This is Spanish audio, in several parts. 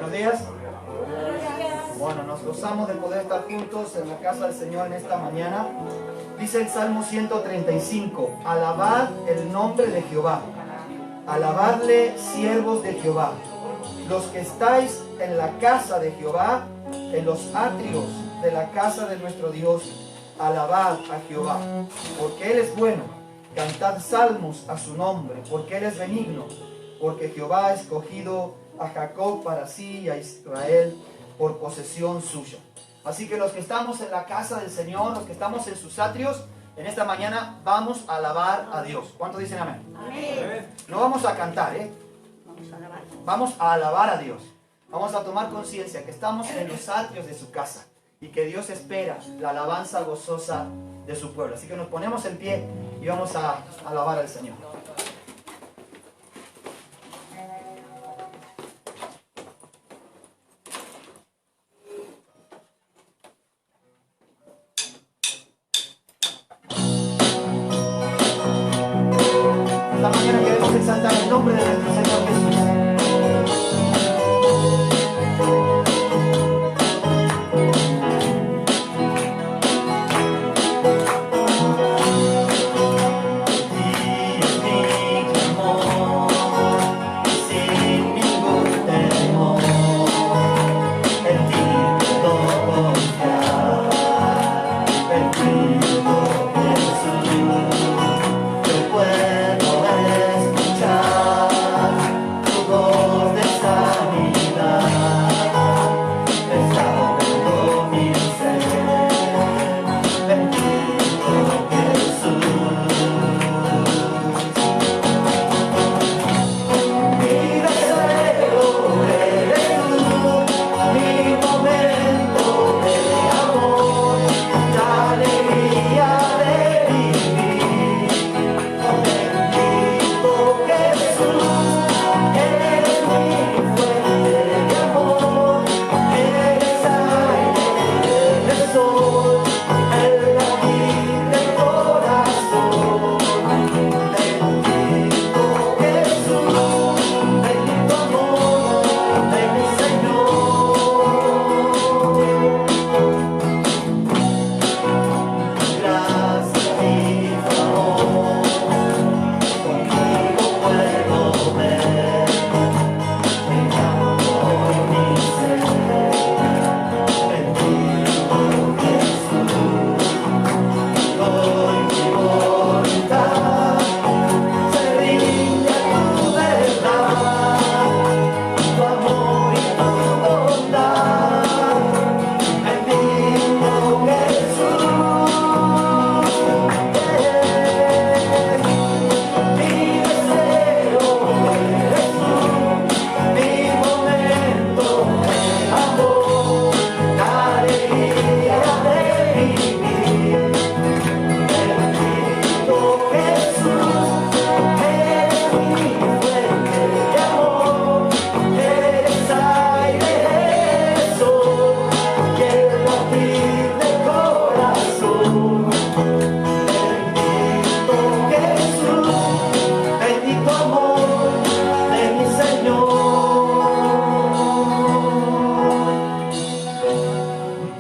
Buenos días. Bueno, nos gozamos de poder estar juntos en la casa del Señor en esta mañana. Dice el Salmo 135, alabad el nombre de Jehová, alabadle siervos de Jehová, los que estáis en la casa de Jehová, en los atrios de la casa de nuestro Dios, alabad a Jehová, porque Él es bueno, cantad salmos a su nombre, porque Él es benigno, porque Jehová ha escogido a Jacob para sí y a Israel por posesión suya. Así que los que estamos en la casa del Señor, los que estamos en sus atrios, en esta mañana vamos a alabar a Dios. ¿Cuántos dicen amén? Amén. No vamos a cantar, vamos a alabar a Dios. Vamos a tomar conciencia que estamos en los atrios de su casa y que Dios espera la alabanza gozosa de su pueblo. Así que nos ponemos en pie y vamos a alabar al Señor. Esta mañana queremos exaltar el nombre de nuestro Señor Jesús.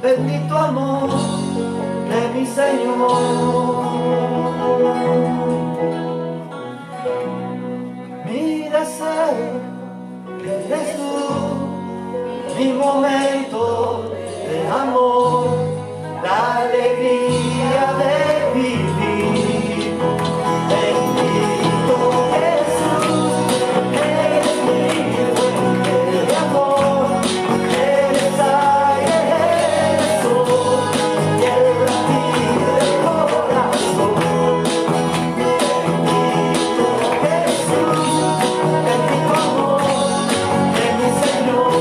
Bendito amor de mi Señor. Mi deseo eres tú, mi momento de amor, la alegría de vivir. Bendito Jesús, eres mi fuente de amor, eres aire, sol y el latir del corazón. Bendito Jesús, bendito amor de mi Señor.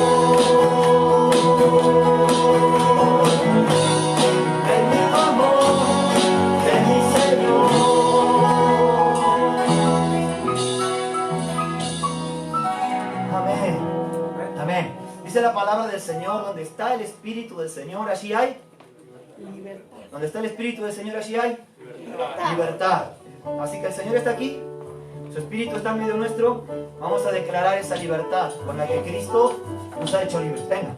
Bendito amor de mi Señor. Amén. Amén. Dice la palabra del Señor, donde está el Espíritu del Señor, allí hay libertad. Donde está el Espíritu del Señor, allí hay libertad. Así que el Señor está aquí, su Espíritu está en medio nuestro. Vamos a declarar esa libertad con la que Cristo nos ha hecho libres. Venga.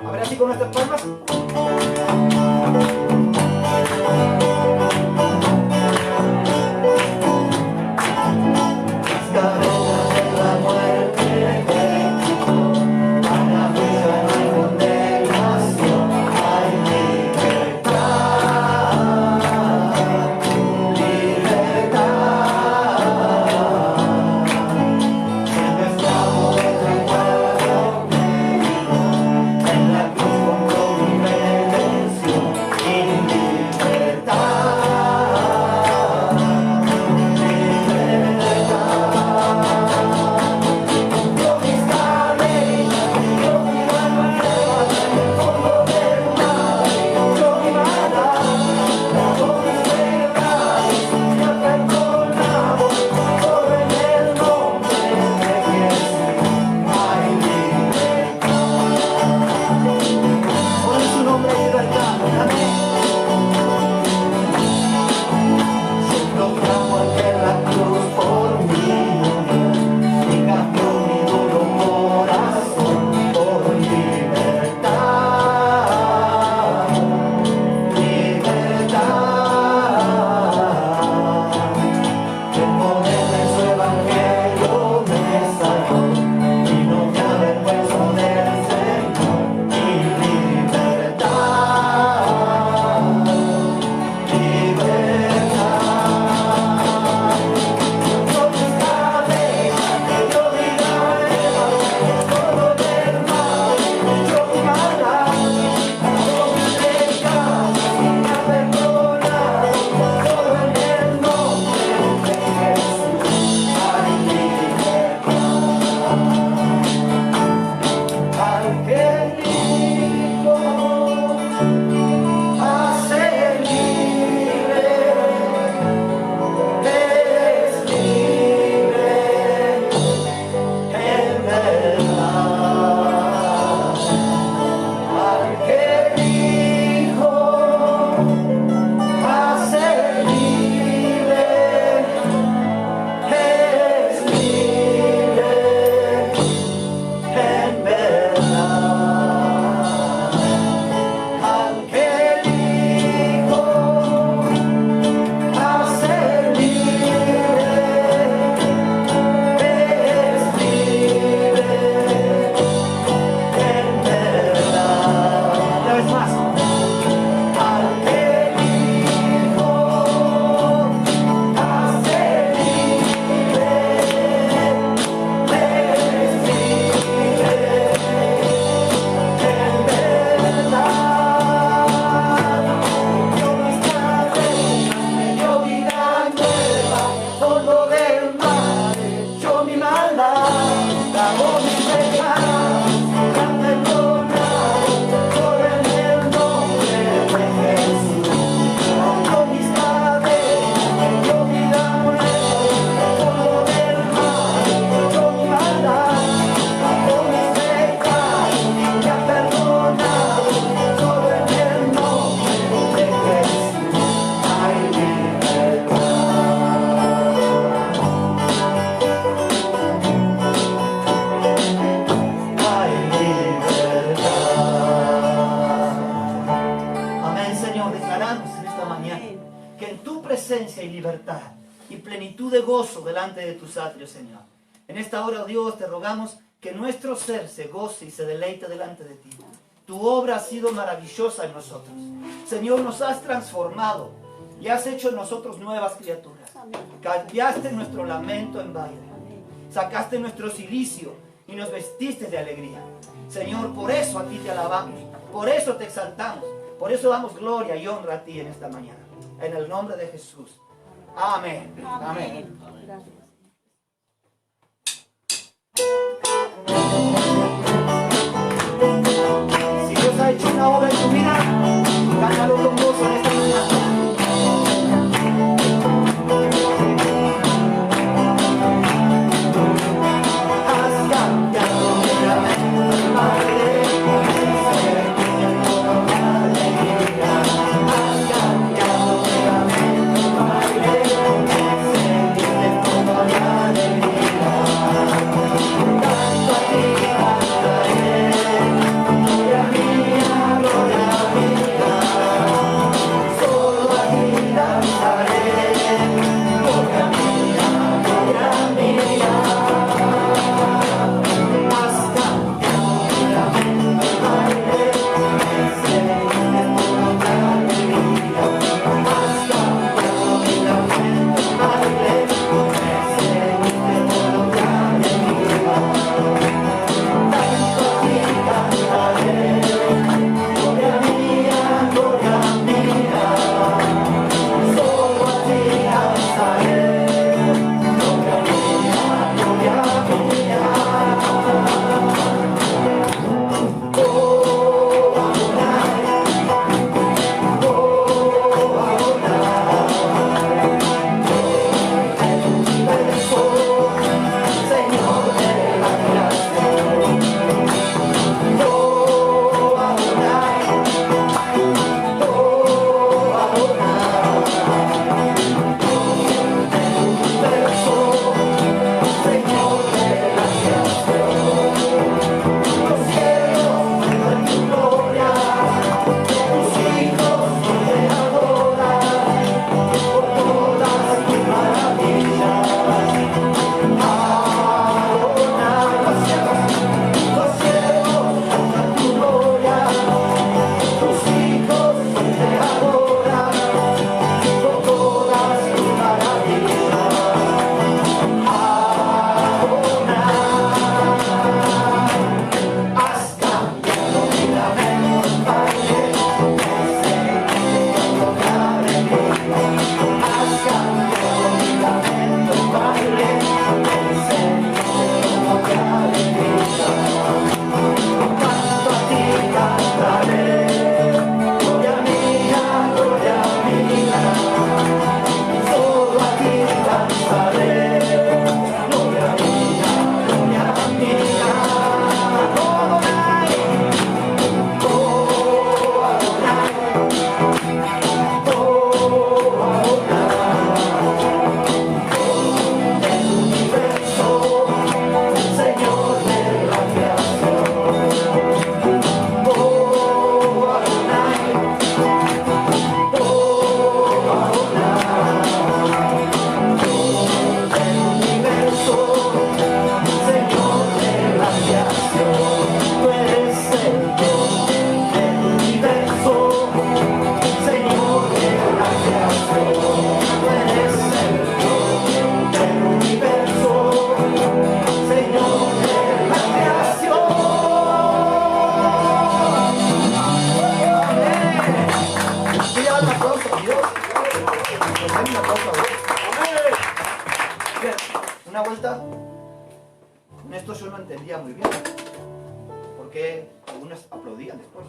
A ver, así con nuestras palmas. presencia y libertad y plenitud de gozo delante de tus atrios, Señor. En esta hora, oh Dios, te rogamos que nuestro ser se goce y se deleite delante de ti. Tu obra ha sido maravillosa en nosotros. Señor, nos has transformado y has hecho en nosotros nuevas criaturas. Cambiaste nuestro lamento en baile. Sacaste nuestro cilicio y nos vestiste de alegría. Señor, por eso a ti te alabamos, por eso te exaltamos, por eso damos gloria y honra a ti en esta mañana. En el nombre de Jesús. Amén. Amén. Gracias. Si Dios ha hecho una obra en tu vida, cántalo con gozo en esta mañana. Has cambiado mi lamento, Padre. Has cambiado mi lamento, Padre. ¿Por qué algunos aplaudían después?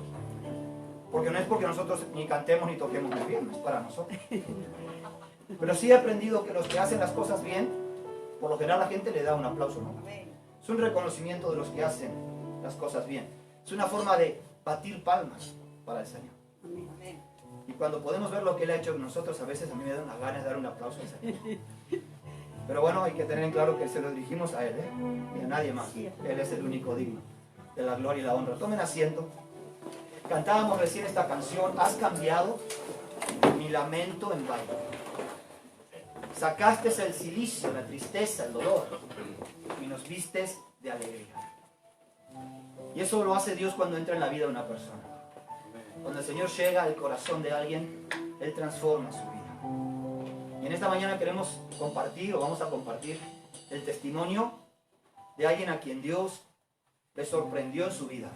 Porque no es porque nosotros ni cantemos ni toquemos muy bien, no es para nosotros. Pero sí he aprendido que los que hacen las cosas bien, por lo general la gente le da un aplauso, ¿no? Es un reconocimiento de los que hacen las cosas bien. Es una forma de batir palmas para el Señor. Y cuando podemos ver lo que Él ha hecho con nosotros, a veces a mí me dan las ganas de dar un aplauso al Señor. Pero bueno, hay que tener en claro que se lo dirigimos a Él, ¿eh? Y a nadie más. Él es el único digno de la gloria y la honra. Tomen asiento. Cantábamos recién esta canción, has cambiado mi lamento en baile. Sacaste el cilicio, la tristeza, el dolor y nos vistes de alegría. Y eso lo hace Dios cuando entra en la vida de una persona. Cuando el Señor llega al corazón de alguien, Él transforma su vida. Y en esta mañana queremos compartir, o vamos a compartir, el testimonio de alguien a quien Dios le sorprendió en su vida.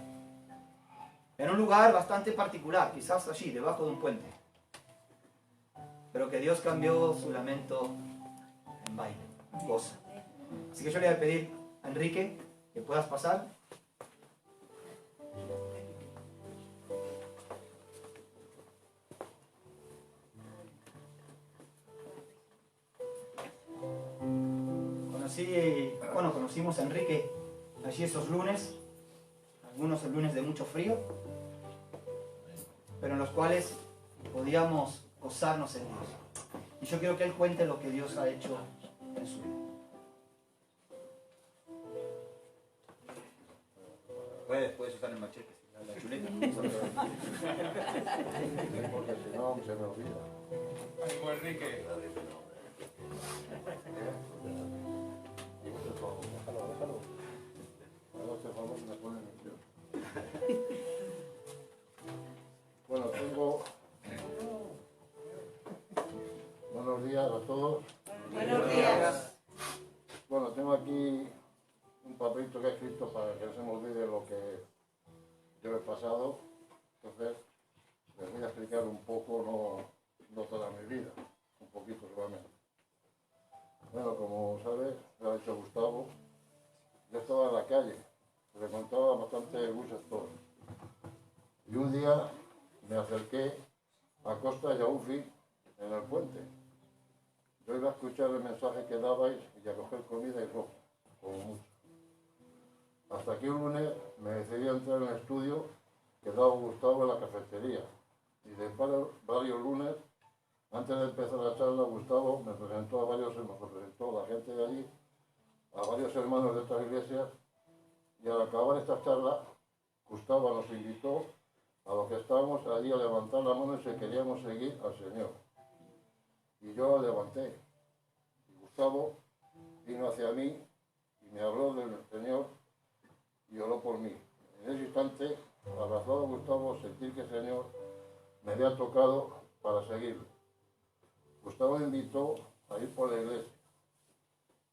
En un lugar bastante particular, quizás allí, debajo de un puente. Pero que Dios cambió su lamento en baile, en goza. Así que yo le voy a pedir a Enrique que puedas pasar. Conocimos a Enrique allí esos lunes, algunos el lunes de mucho frío, pero en los cuales podíamos gozarnos en Dios. Y yo quiero que Él cuente lo que Dios ha hecho en su vida. Puedes usar el machete, la chuleta. Porque si no, se me olvida. Ánimo, Enrique. Déjalo. Ahora este favor me pone nervioso. Bueno, buenos días a todos. Buenos días. Bueno, tengo aquí un papelito que he escrito para que no se me olvide lo que yo he pasado. Entonces, les voy a explicar un poco, no toda mi vida, un poquito solamente. Bueno, como sabes, lo ha dicho Gustavo, yo estaba en la calle, frecuentaba bastante un sector. Y un día me acerqué a Costa Yaufi en el puente. Yo iba a escuchar el mensaje que dabais y a coger comida y ropa, como mucho. Hasta que un lunes me decidí a entrar en el estudio que daba Gustavo en la cafetería. Y después de varios lunes, antes de empezar la charla, Gustavo me presentó a la gente de allí, a varios hermanos de otras iglesias, y al acabar esta charla, Gustavo nos invitó a los que estábamos allí a levantar la mano y si queríamos seguir al Señor. Y yo la levanté. Y Gustavo vino hacia mí y me habló del Señor y oró por mí. En ese instante, abrazado a Gustavo, sentí que el Señor me había tocado para seguirlo. Gustavo me invitó a ir por la iglesia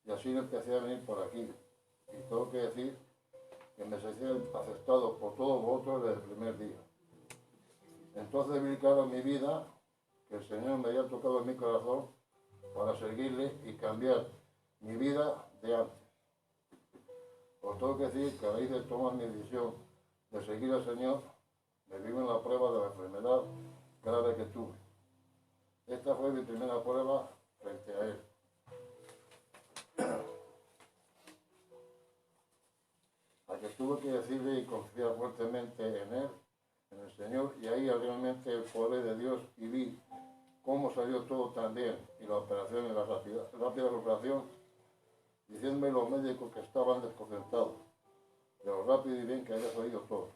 y así empecé a venir por aquí. Y tengo que decir que me sentí aceptado por todos vosotros desde el primer día. Entonces vi claro en mi vida que el Señor me había tocado en mi corazón para seguirle y cambiar mi vida de antes. Os tengo que decir que a raíz de tomar mi decisión de seguir al Señor, me vi en la prueba de la enfermedad grave que tuve. Esta fue mi primera prueba frente a Él. A que tuve que decirle y confiar fuertemente en Él, en el Señor, y ahí realmente el poder de Dios y vi cómo salió todo tan bien, y la operación, y la rápida operación, diciéndome los médicos que estaban desconcertados de lo rápido y bien que había salido todo.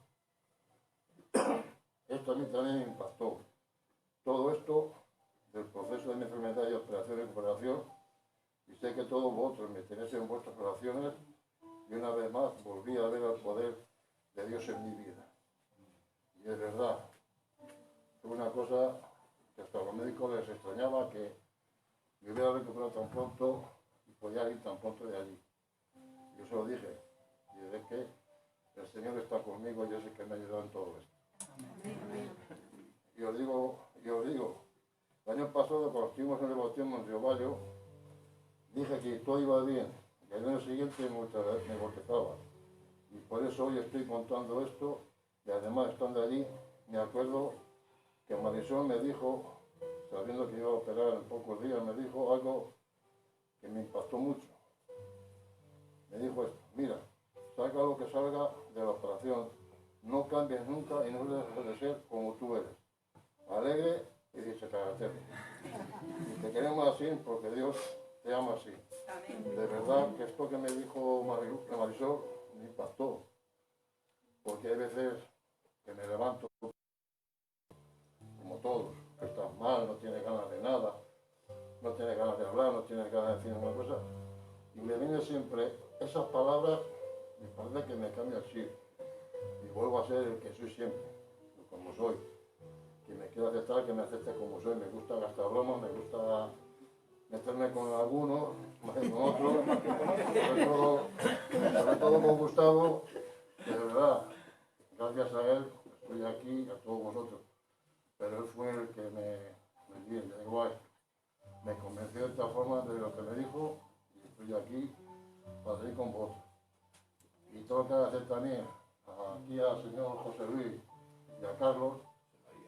Esto a mí también me impactó. Todo esto del proceso de mi enfermedad y operación y recuperación, y sé que todos vosotros me tenéis en vuestras oraciones, y una vez más volví a ver el poder de Dios en mi vida. Y es verdad, fue una cosa que hasta a los médicos les extrañaba que me hubiera recuperado tan pronto y podía ir tan pronto de allí. Yo se lo dije, y desde que el Señor está conmigo, yo sé que me ha ayudado en todo esto. Y os digo, el año pasado, cuando estuvimos en el bautismo en Río Bayo, dije que todo iba bien, que el año siguiente me bautizaba. Y por eso hoy estoy contando esto, y además estando allí, me acuerdo que Marisol me dijo, sabiendo que iba a operar en pocos días, me dijo algo que me impactó mucho. Me dijo esto: mira, salga lo que salga de la operación, no cambies nunca y no dejes de ser como tú eres, alegre y dice carácter. Y te queremos así porque Dios te ama así. De verdad que esto que me dijo Marisol me impactó, porque hay veces que me levanto como todos, que estás mal, no tienes ganas de nada, no tienes ganas de hablar, no tienes ganas de decir una cosa, y me vienen siempre esas palabras, me parece que me cambia el chip y vuelvo a ser el que soy siempre, como soy. Que me quiero aceptar, que me acepte como soy. Me gusta gastar bromas, me gusta meterme con algunos, más que con otros, sobre todo con Gustavo, que de verdad, gracias a él, estoy aquí, a todos vosotros. Pero él fue el que me convenció de esta forma de lo que me dijo, y estoy aquí para seguir con vosotros. Y tengo que agradecer también aquí al señor José Luis y a Carlos,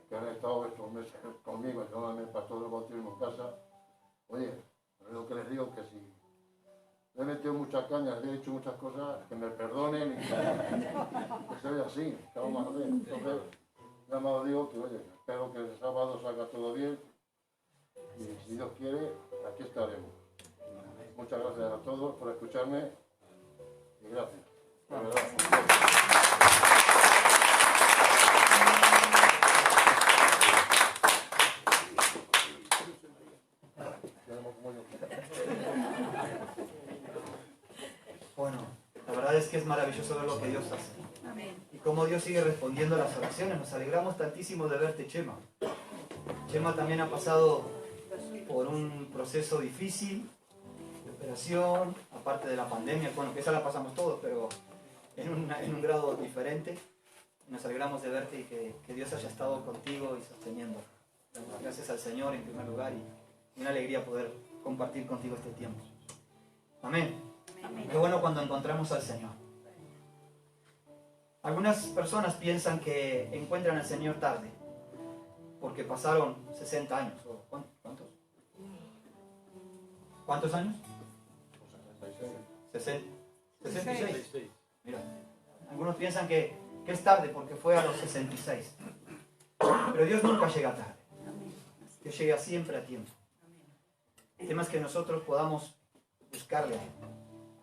que han estado estos meses conmigo, yo me pasó del bautismo en casa. Oye, es lo que les digo, que si le he metido muchas cañas, le he dicho muchas cosas, que me perdonen, y que soy así, que vamos a hacer. Entonces, nada más digo que, oye, espero que el sábado salga todo bien, y si Dios quiere, aquí estaremos. Muchas gracias a todos por escucharme, y gracias. De verdad. Bueno, la verdad es que es maravilloso ver lo que Dios hace. Y cómo Dios sigue respondiendo a las oraciones. Nos alegramos tantísimo de verte, Chema. Chema también ha pasado por un proceso difícil de operación, aparte de la pandemia. Bueno, que esa la pasamos todos, pero en un grado diferente. Nos alegramos de verte y que Dios haya estado contigo y sosteniendo. Damos gracias al Señor en primer lugar y una alegría poder compartir contigo este tiempo. Amén. Qué bueno cuando encontramos al Señor. Algunas personas piensan que encuentran al Señor tarde, porque pasaron 60 años. ¿Cuántos? ¿Cuántos años? 66. Mira, algunos piensan que es tarde porque fue a los 66. Pero Dios nunca llega tarde. Dios llega siempre a tiempo. El tema es que nosotros podamos buscarle a Él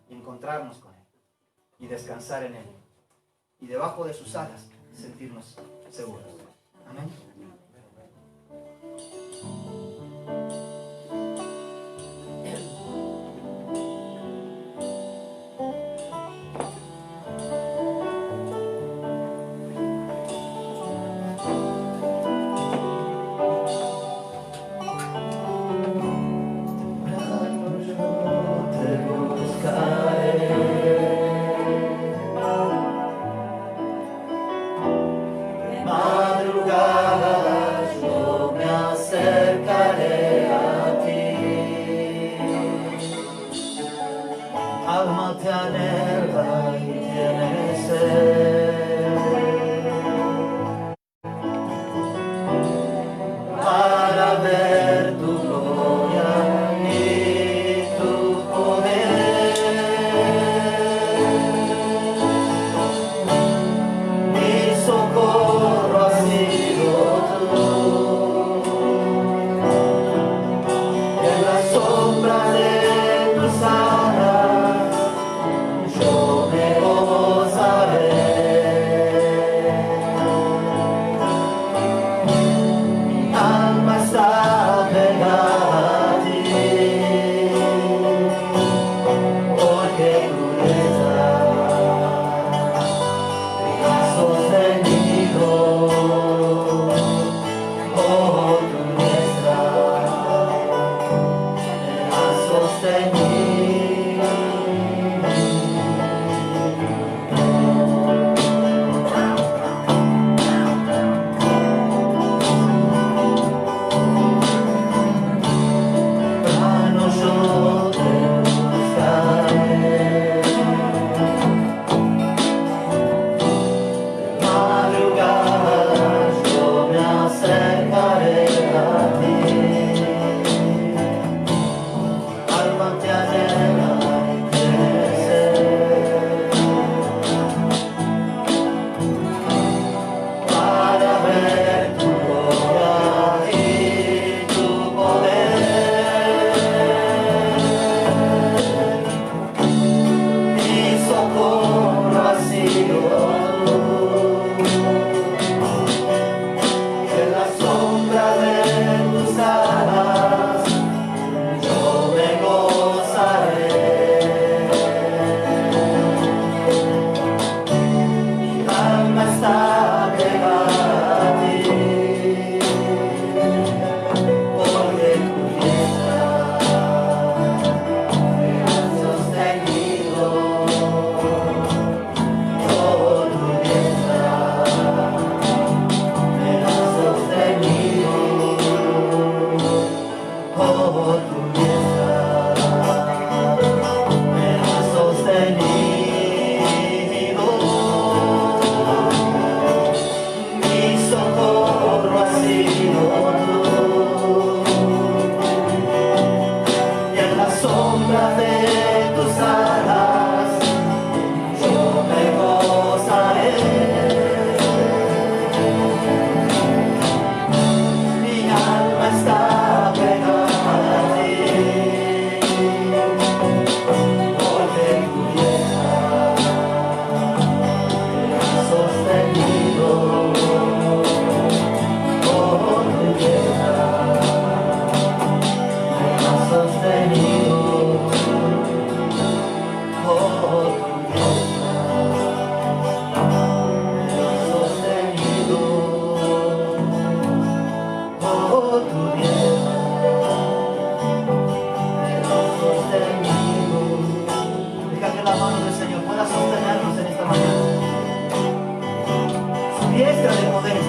y encontrarnos con Él y descansar en Él y debajo de sus alas sentirnos seguros. Amén. Madrugada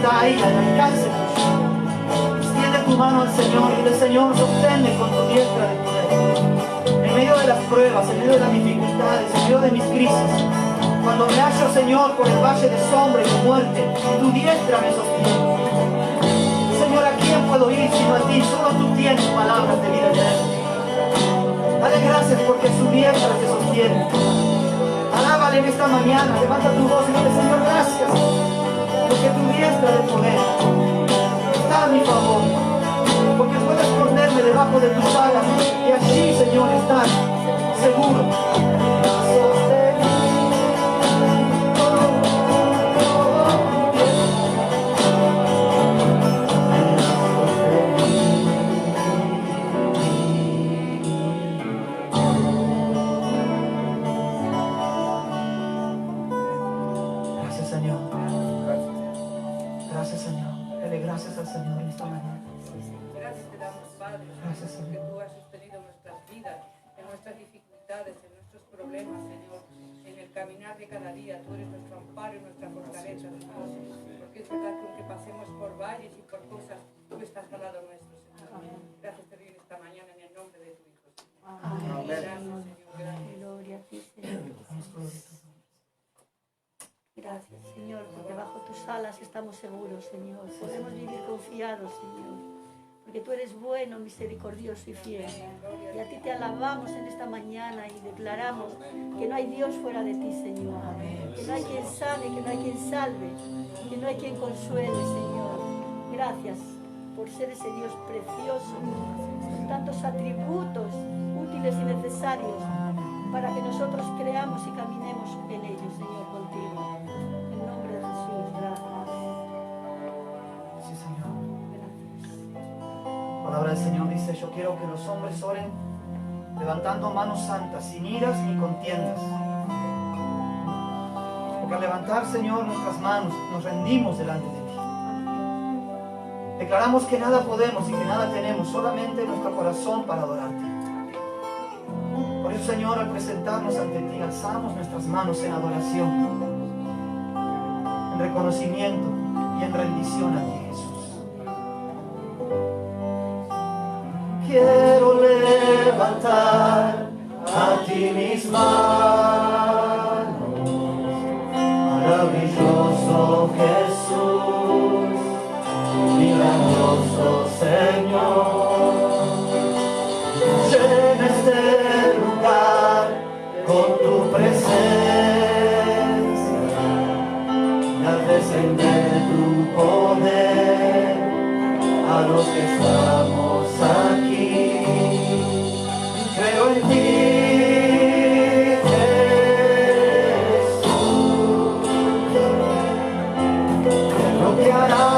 está ahí al alcance tuyo. Extiende tu mano al Señor y dile: Señor, sosténme con tu diestra de poder. En medio de las pruebas, en medio de las dificultades, en medio de mis crisis, cuando me hallo, Señor, por el valle de sombra y de muerte, tu diestra me sostiene. Señor, ¿a quién puedo ir sino a ti? Solo tú tienes palabras de vida eterna. Dale gracias porque su diestra te sostiene. Alábale en esta mañana, levanta tu voz y dile: Señor, gracias, porque tu diestra de poder está a mi favor, porque puedo esconderme debajo de tus alas y allí, Señor, estar seguro. Gracias al Señor en esta mañana. Gracias te damos, Padre, Gracias, porque Señor. tú has sostenido nuestras vidas, en nuestras dificultades, en nuestros problemas, Señor, en el caminar de cada día. Tú eres nuestro amparo y nuestra fortaleza, Señor, porque es verdad que aunque pasemos por valles y por cosas, tú estás al lado nuestro, Señor. Gracias te doy esta mañana en el nombre de tu Hijo, Señor. Amén. Gracias, Señor. Gracias. Gloria a ti, Señor. Gracias, Señor, porque bajo tus alas estamos seguros, Señor. Podemos vivir confiados, Señor, porque tú eres bueno, misericordioso y fiel. Y a ti te alabamos en esta mañana y declaramos que no hay Dios fuera de ti, Señor. Que no hay quien sane, que no hay quien salve, que no hay quien consuele, Señor. Gracias por ser ese Dios precioso, con tantos atributos útiles y necesarios para que nosotros creamos y caminemos en ellos, Señor, contigo. En nombre de Jesús, gracias. Sí, Señor. Gracias. La palabra del Señor dice: yo quiero que los hombres oren levantando manos santas, sin iras ni contiendas. Porque al levantar, Señor, nuestras manos, nos rendimos delante de ti. Declaramos que nada podemos y que nada tenemos, solamente nuestro corazón para adorarte. Por eso, Señor, al presentarnos ante ti, alzamos nuestras manos en adoración, en reconocimiento y en rendición a ti, Jesús. Quiero levantar a ti mis manos, maravilloso Jesús, milagroso Señor. Llena este lugar con tu presencia y al descender tu poder a los que estamos aquí. Creo en ti, Jesús, en lo que harás.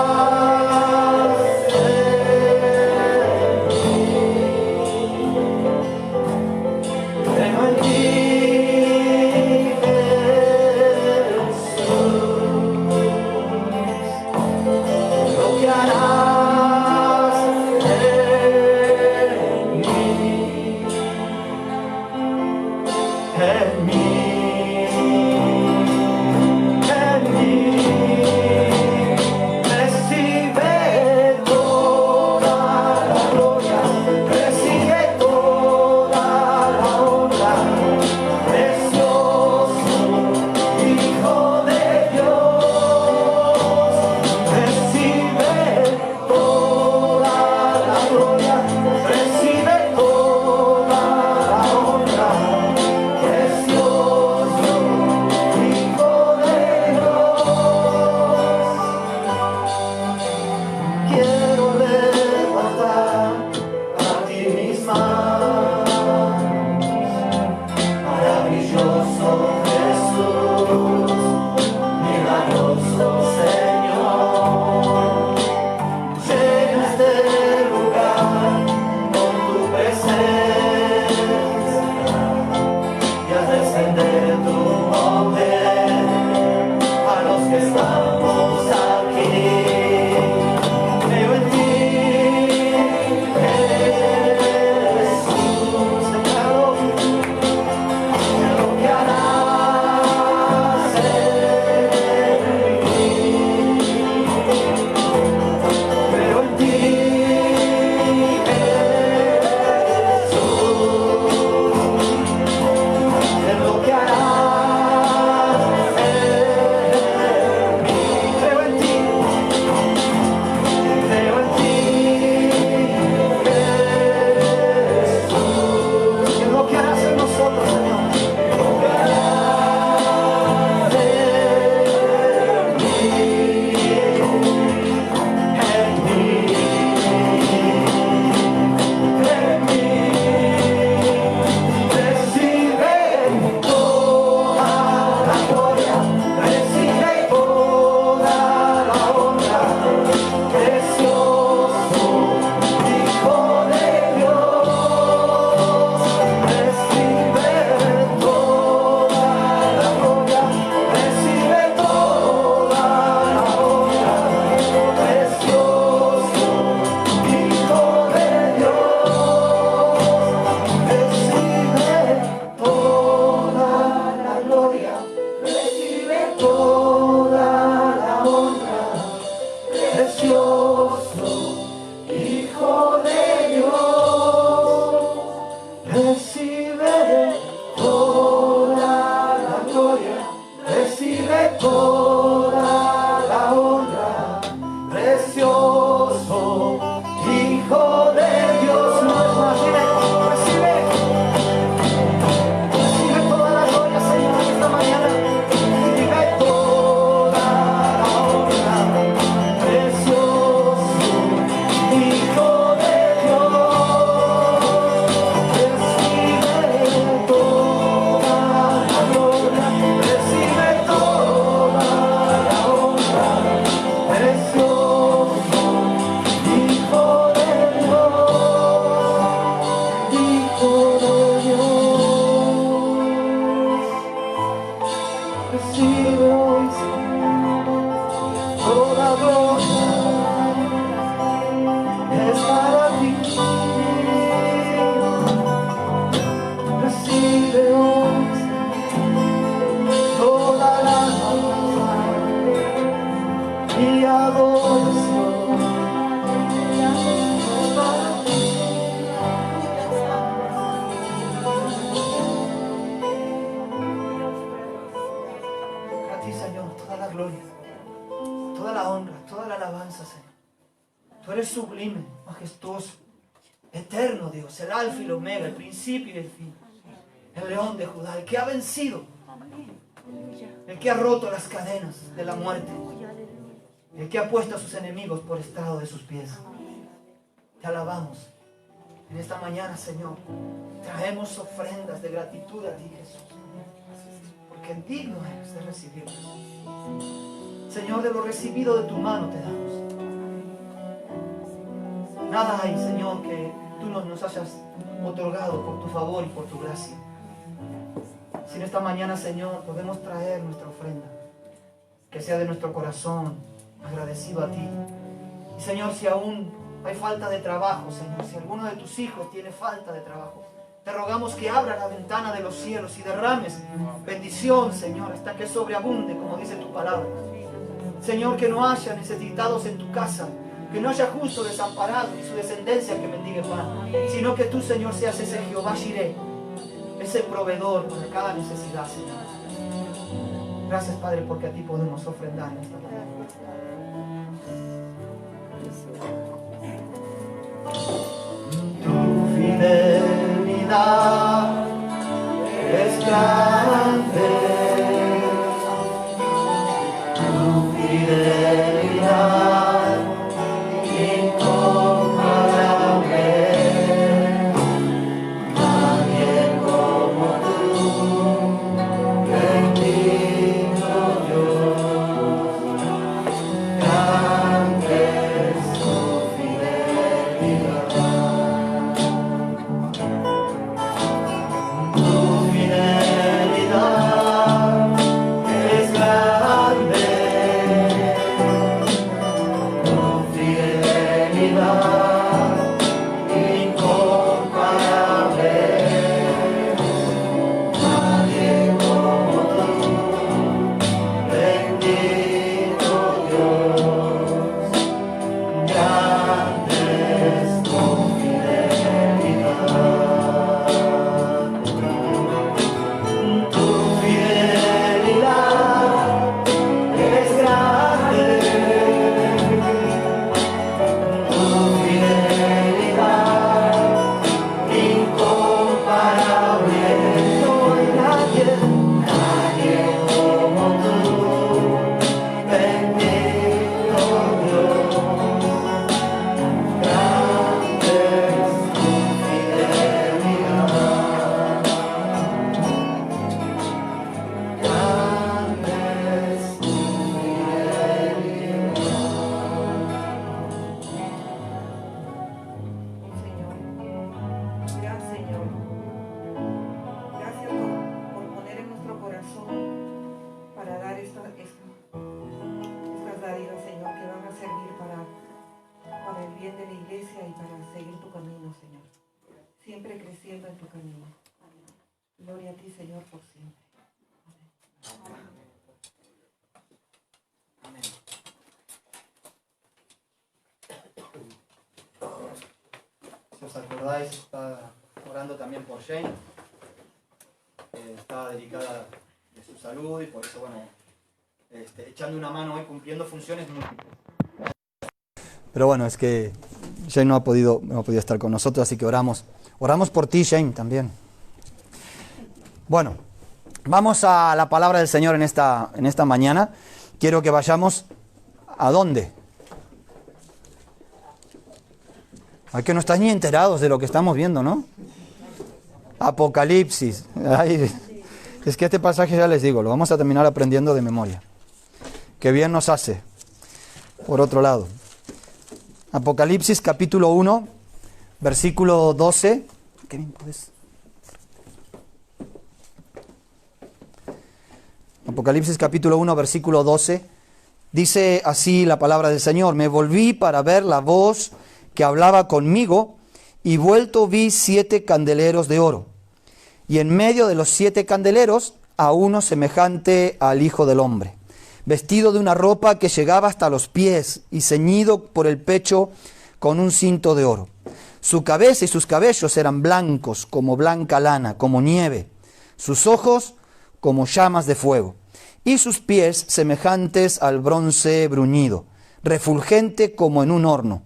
adoración. A ti, Señor, toda la gloria, toda la honra, toda la alabanza, Señor. Tú eres sublime, majestuoso, eterno Dios, el alfa y el omega, el principio y el fin. El león de Judá, el que ha vencido, el que ha roto las cadenas de la muerte, el que ha puesto a sus enemigos por estrado de sus pies. Te alabamos en esta mañana, Señor. Traemos ofrendas de gratitud a ti, Jesús, porque digno eres de recibirlas. Señor, de lo recibido de tu mano te damos. Nada hay, Señor, que tú nos hayas otorgado por tu favor y por tu gracia. Si en esta mañana, Señor, podemos traer nuestra ofrenda, que sea de nuestro corazón, agradecido a ti. Y Señor, si aún hay falta de trabajo, Señor, si alguno de tus hijos tiene falta de trabajo, te rogamos que abra la ventana de los cielos y derrames bendición, Señor, hasta que sobreabunde, como dice tu palabra. Señor, que no haya necesitados en tu casa, que no haya justo desamparado y su descendencia que mendigue pan, sino que tú, Señor, seas ese Jehová Jireh, ese proveedor para cada necesidad, Señor. Gracias, Padre, porque a ti podemos ofrendar en esta mañana. Tu fidelidad es grande, tu fidelidad incomparable. Nadie como tú, bendito Dios, grande es tu fidelidad. Tu fidelidad es grande, tu fidelidad incomparable. Nadie como tú, bendito Dios, grande es tu fidelidad. Tu fidelidad es grande, tu fidelidad incomparable. No hay nadie como tú, bendito Dios, grande es tu fidelidad. Grande es tu fidelidad. Señor, gran Señor, gracias por poner en nuestro corazón para dar estas dádivas, Señor, que van a servir para el bien de la iglesia y para seguir tu camino, Señor, siempre creciendo en tu camino. Gloria a ti, Señor, por siempre. Si os acordáis, estaba orando también por Shane. Estaba dedicada de su salud y por eso, bueno, echando una mano hoy cumpliendo funciones múltiples. Pero bueno, es que Shane no ha podido estar con nosotros, así que oramos por ti, Shane, también. Bueno, vamos a la palabra del Señor en esta mañana. Quiero que vayamos ¿a dónde? Hay que no estáis ni enterados de lo que estamos viendo, ¿no? Apocalipsis. Ay, es que este pasaje, ya les digo, lo vamos a terminar aprendiendo de memoria. Qué bien nos hace. Por otro lado, Apocalipsis capítulo 1, versículo 12. ¿Qué bien puedes? Apocalipsis capítulo 1, versículo 12. Dice así la palabra del Señor: me volví para ver la voz que hablaba conmigo, y vuelto vi 7 candeleros de oro, y en medio de los 7 candeleros a uno semejante al Hijo del Hombre, vestido de una ropa que llegaba hasta los pies y ceñido por el pecho con un cinto de oro. Su cabeza y sus cabellos eran blancos como blanca lana, como nieve, sus ojos como llamas de fuego, y sus pies semejantes al bronce bruñido, refulgente como en un horno,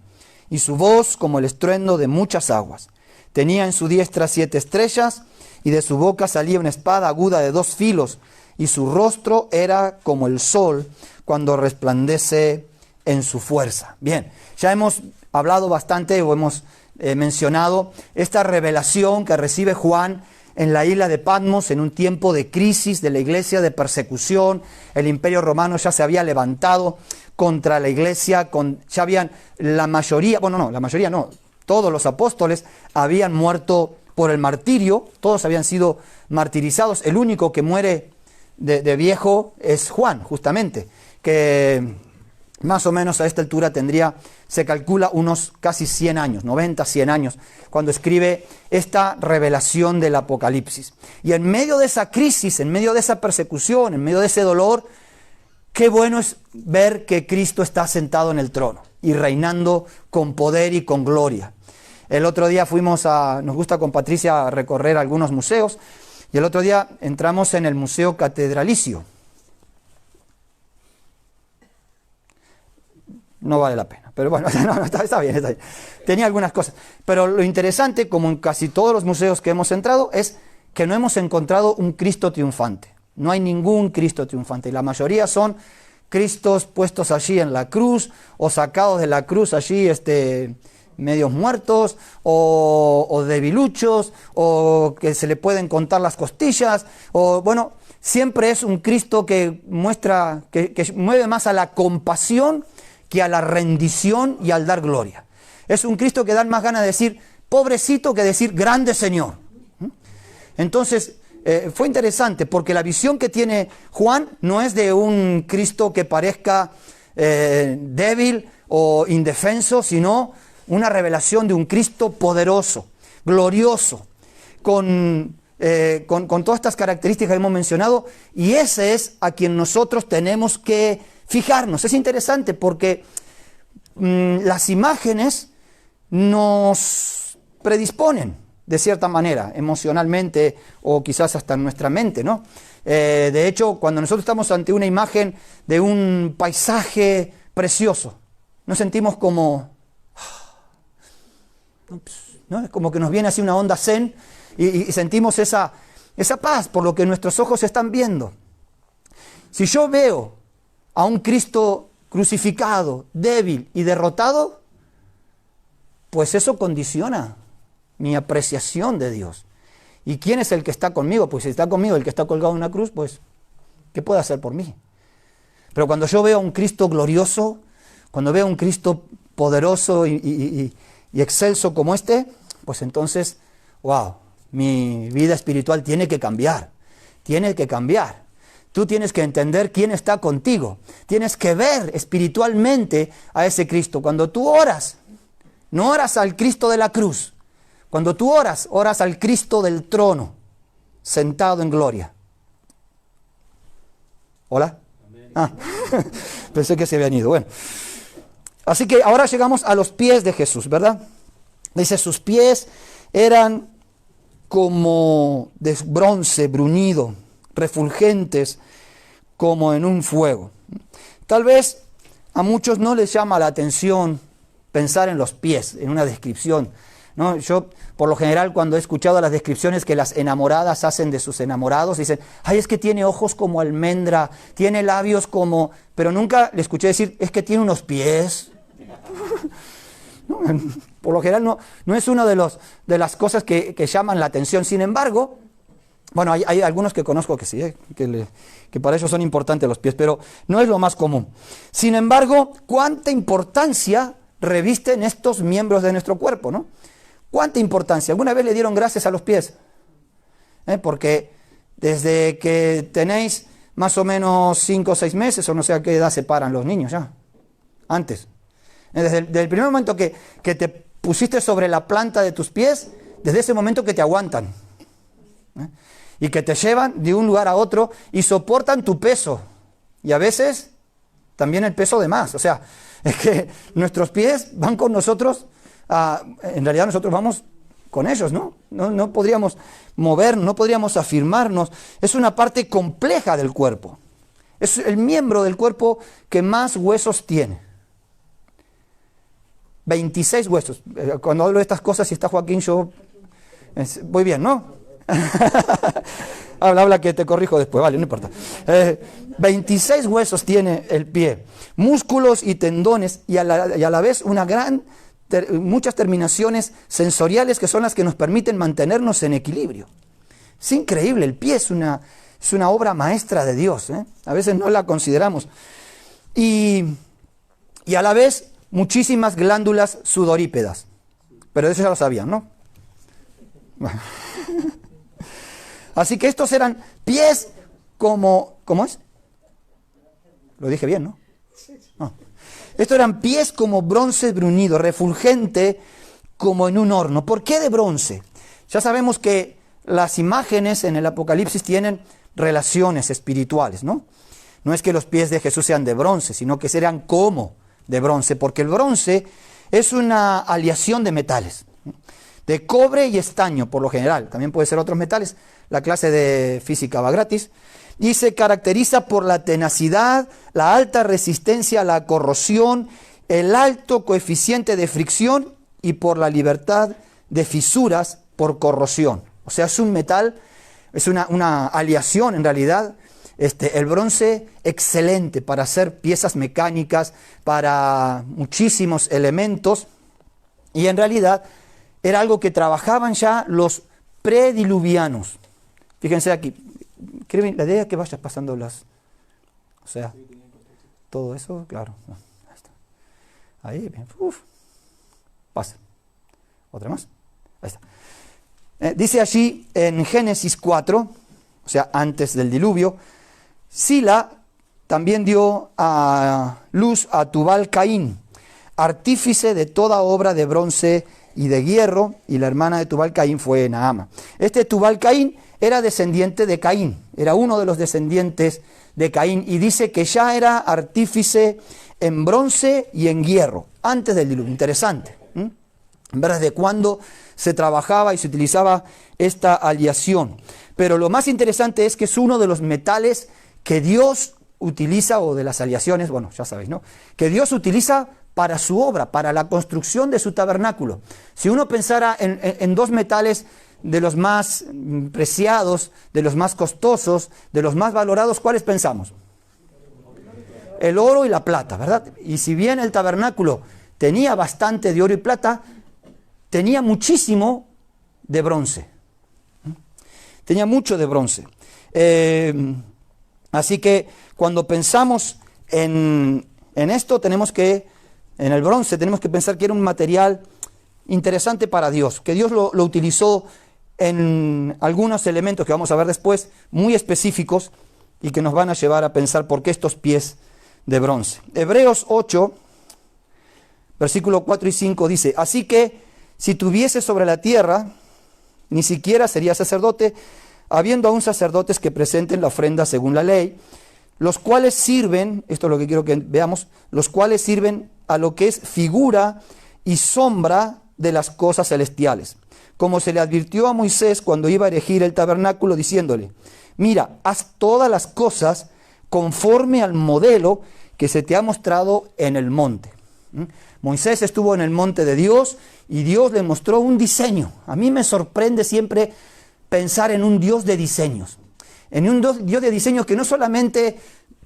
y su voz como el estruendo de muchas aguas. Tenía en su diestra 7 estrellas, y de su boca salía una espada aguda de 2 filos, y su rostro era como el sol cuando resplandece en su fuerza. Bien, ya hemos hablado bastante o hemos mencionado esta revelación que recibe Juan en la isla de Patmos en un tiempo de crisis de la iglesia, de persecución. El imperio romano ya se había levantado contra la iglesia, ya habían todos los apóstoles habían muerto por el martirio, todos habían sido martirizados. El único que muere de viejo es Juan, justamente, que más o menos a esta altura tendría, se calcula, unos casi 100 años, 90, 100 años, cuando escribe esta revelación del Apocalipsis. Y en medio de esa crisis, en medio de esa persecución, en medio de ese dolor, qué bueno es ver que Cristo está sentado en el trono y reinando con poder y con gloria. El otro día nos gusta con Patricia recorrer algunos museos, y el otro día entramos en el Museo Catedralicio. No vale la pena, pero bueno, está bien. Tenía algunas cosas. Pero lo interesante, como en casi todos los museos que hemos entrado, es que no hemos encontrado un Cristo triunfante. No hay ningún Cristo triunfante. Y la mayoría son Cristos puestos allí en la cruz, o sacados de la cruz allí, medios muertos, o debiluchos, o que se le pueden contar las costillas, o bueno, siempre es un Cristo que muestra, que mueve más a la compasión que a la rendición y al dar gloria. Es un Cristo que da más ganas de decir pobrecito que decir grande Señor. Entonces, fue interesante porque la visión que tiene Juan no es de un Cristo que parezca débil o indefenso, sino una revelación de un Cristo poderoso, glorioso, con todas estas características que hemos mencionado, y ese es a quien nosotros tenemos que fijarnos. Es interesante porque las imágenes nos predisponen de cierta manera, emocionalmente o quizás hasta en nuestra mente, ¿no? De hecho, cuando nosotros estamos ante una imagen de un paisaje precioso, nos sentimos como, ¿no? Como que nos viene así una onda zen y sentimos esa paz por lo que nuestros ojos están viendo. Si yo veo a un Cristo crucificado, débil y derrotado, pues eso condiciona mi apreciación de Dios. ¿Y quién es el que está conmigo? Pues si está conmigo el que está colgado en una cruz, pues, ¿qué puede hacer por mí? Pero cuando yo veo a un Cristo glorioso, cuando veo a un Cristo poderoso y excelso como este, pues entonces, wow, mi vida espiritual tiene que cambiar, tiene que cambiar. Tú tienes que entender quién está contigo. Tienes que ver espiritualmente a ese Cristo. Cuando tú oras, no oras al Cristo de la cruz. Cuando tú oras, oras al Cristo del trono, sentado en gloria. ¿Hola? Pensé que se habían ido. Bueno, así que ahora llegamos a los pies de Jesús, ¿verdad? Dice, sus pies eran como de bronce bruñido, refulgentes como en un fuego. Tal vez a muchos no les llama la atención pensar en los pies, en una descripción, ¿no? Yo, por lo general, cuando he escuchado las descripciones que las enamoradas hacen de sus enamorados, dicen, ay, es que tiene ojos como almendra, tiene labios como... Pero nunca le escuché decir, es que tiene unos pies. No, por lo general no es una de las cosas que llaman la atención. Sin embargo, bueno, hay algunos que conozco que sí, que para ellos son importantes los pies, pero no es lo más común. Sin embargo, ¿cuánta importancia revisten estos miembros de nuestro cuerpo, no? ¿Cuánta importancia? ¿Alguna vez le dieron gracias a los pies? Porque desde que tenéis más o menos 5 o 6 meses, o no sé a qué edad se paran los niños ya, antes. Desde el primer momento que te pusiste sobre la planta de tus pies, desde ese momento que te aguantan. Y que te llevan de un lugar a otro y soportan tu peso. Y a veces también el peso de más. O sea, es que nuestros pies van con nosotros, en realidad nosotros vamos con ellos, ¿no? No podríamos movernos, no podríamos afirmarnos. Es una parte compleja del cuerpo. Es el miembro del cuerpo que más huesos tiene. 26 huesos. Cuando hablo de estas cosas, si está Joaquín, yo voy bien, ¿no? habla que te corrijo después, vale, no importa. 26 huesos tiene el pie, músculos y tendones, y a la vez muchas terminaciones sensoriales que son las que nos permiten mantenernos en equilibrio. Es increíble, el pie es una obra maestra de Dios, ¿eh? A veces no la consideramos. Y a la vez muchísimas glándulas sudorípedas. Pero eso ya lo sabían, ¿no? Bueno. Así que estos eran pies como... ¿Cómo es? Lo dije bien, ¿no? No. Estos eran pies como bronce bruñido, refulgente como en un horno. ¿Por qué de bronce? Ya sabemos que las imágenes en el Apocalipsis tienen relaciones espirituales, ¿no? No es que los pies de Jesús sean de bronce, sino que serán como de bronce, porque el bronce es una aleación de metales, de cobre y estaño por lo general, también puede ser otros metales, la clase de física va gratis, y se caracteriza por la tenacidad, la alta resistencia a la corrosión, el alto coeficiente de fricción y por la libertad de fisuras por corrosión. O sea, es un metal, es una aleación en realidad. El bronce excelente para hacer piezas mecánicas, para muchísimos elementos, y en realidad era algo que trabajaban ya los prediluvianos. Fíjense aquí, la idea es que vayas pasando o sea, todo eso, claro, ahí está. Ahí, bien, pasa. Otra más, ahí está. Dice allí en Génesis 4, o sea, antes del diluvio, Sila también dio a luz a Tubal-Caín, artífice de toda obra de bronce y de hierro, y la hermana de Tubal-Caín fue Naama. Este Tubal-Caín era descendiente de Caín, era uno de los descendientes de Caín, y dice que ya era artífice en bronce y en hierro, antes del diluvio. Interesante, en verdad, de cuándo se trabajaba y se utilizaba esta aleación. Pero lo más interesante es que es uno de los metales que Dios utiliza, o de las aleaciones, bueno, ya sabéis, ¿no? Que Dios utiliza para su obra, para la construcción de su tabernáculo. Si uno pensara en dos metales de los más preciados, de los más costosos, de los más valorados, ¿cuáles pensamos? El oro y la plata, ¿verdad? Y si bien el tabernáculo tenía bastante de oro y plata, tenía muchísimo de bronce. Tenía mucho de bronce. Así que cuando pensamos en esto, en el bronce, tenemos que pensar que era un material interesante para Dios, que Dios lo utilizó en algunos elementos que vamos a ver después, muy específicos, y que nos van a llevar a pensar por qué estos pies de bronce. Hebreos 8, versículo 4 y 5 dice: así que si tuviese sobre la tierra, ni siquiera sería sacerdote, habiendo aún sacerdotes que presenten la ofrenda según la ley, los cuales sirven, esto es lo que quiero que veamos, los cuales sirven a lo que es figura y sombra de las cosas celestiales. Como se le advirtió a Moisés cuando iba a erigir el tabernáculo, diciéndole: mira, haz todas las cosas conforme al modelo que se te ha mostrado en el monte. Moisés estuvo en el monte de Dios y Dios le mostró un diseño. A mí me sorprende siempre pensar en un Dios de diseños. En un Dios de diseños que no solamente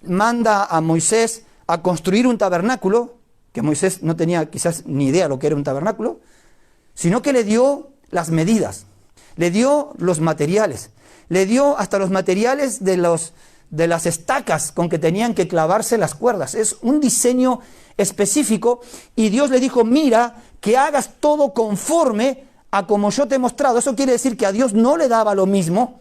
manda a Moisés a construir un tabernáculo, que Moisés no tenía quizás ni idea lo que era un tabernáculo, sino que le dio las medidas, le dio los materiales, le dio hasta los materiales de las estacas con que tenían que clavarse las cuerdas. Es un diseño específico, y Dios le dijo: mira, que hagas todo conforme a como yo te he mostrado. Eso quiere decir que a Dios no le daba lo mismo.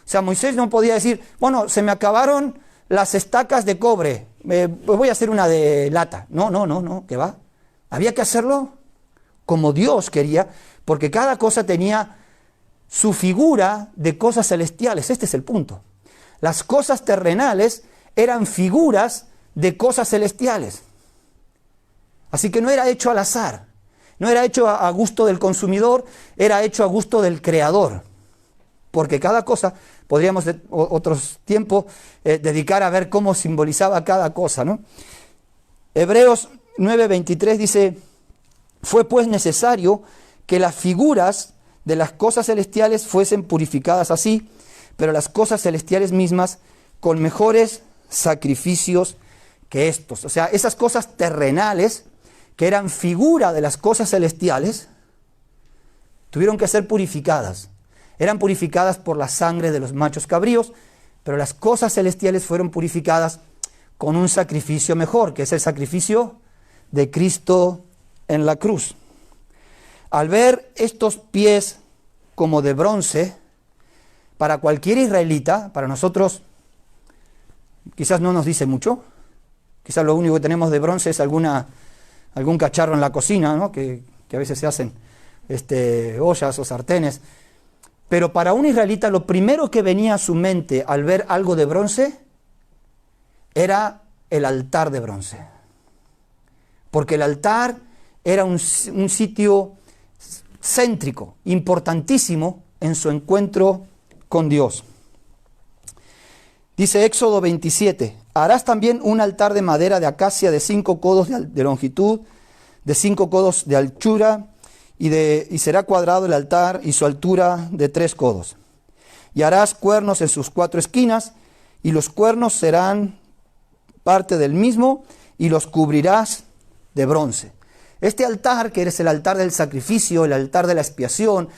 O sea, Moisés no podía decir: bueno, se me acabaron las estacas de cobre, pues voy a hacer una de lata. No, ¿qué va? Había que hacerlo como Dios quería, porque cada cosa tenía su figura de cosas celestiales. Este es el punto. Las cosas terrenales eran figuras de cosas celestiales. Así que no era hecho al azar, no era hecho a gusto del consumidor, era hecho a gusto del creador. Porque cada cosa, podríamos otros tiempos dedicar a ver cómo simbolizaba cada cosa, ¿no? Hebreos 9:23 dice, fue pues necesario que las figuras de las cosas celestiales fuesen purificadas así, pero las cosas celestiales mismas con mejores sacrificios que estos. O sea, esas cosas terrenales, que eran figura de las cosas celestiales, tuvieron que ser purificadas. Eran purificadas por la sangre de los machos cabríos, pero las cosas celestiales fueron purificadas con un sacrificio mejor, que es el sacrificio de Cristo en la cruz. Al ver estos pies como de bronce, para cualquier israelita, para nosotros, quizás no nos dice mucho, quizás lo único que tenemos de bronce es algún cacharro en la cocina, ¿no? que a veces se hacen ollas o sartenes. Pero para un israelita lo primero que venía a su mente al ver algo de bronce era el altar de bronce. Porque el altar era un sitio céntrico, importantísimo en su encuentro con Dios. Dice Éxodo 27, harás también un altar de madera de acacia de 5 codos de longitud, de 5 codos de anchura, y será cuadrado el altar y su altura de 3 codos. Y harás cuernos en sus 4 esquinas, y los cuernos serán parte del mismo, y los cubrirás de bronce. Este altar, que es el altar del sacrificio, el altar de la expiación,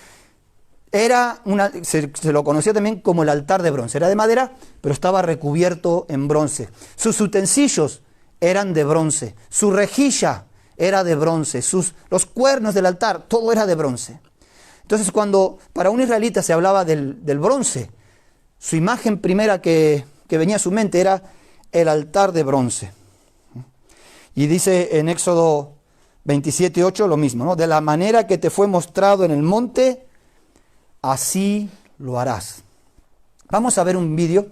se lo conocía también como el altar de bronce. Era de madera, pero estaba recubierto en bronce. Sus utensilios eran de bronce. Su rejilla era de bronce. Los cuernos del altar, todo era de bronce. Entonces, cuando para un israelita se hablaba del bronce, su imagen primera que venía a su mente era el altar de bronce. Y dice en Éxodo 27:8 lo mismo, ¿no? De la manera que te fue mostrado en el monte, así lo harás. Vamos a ver un vídeo.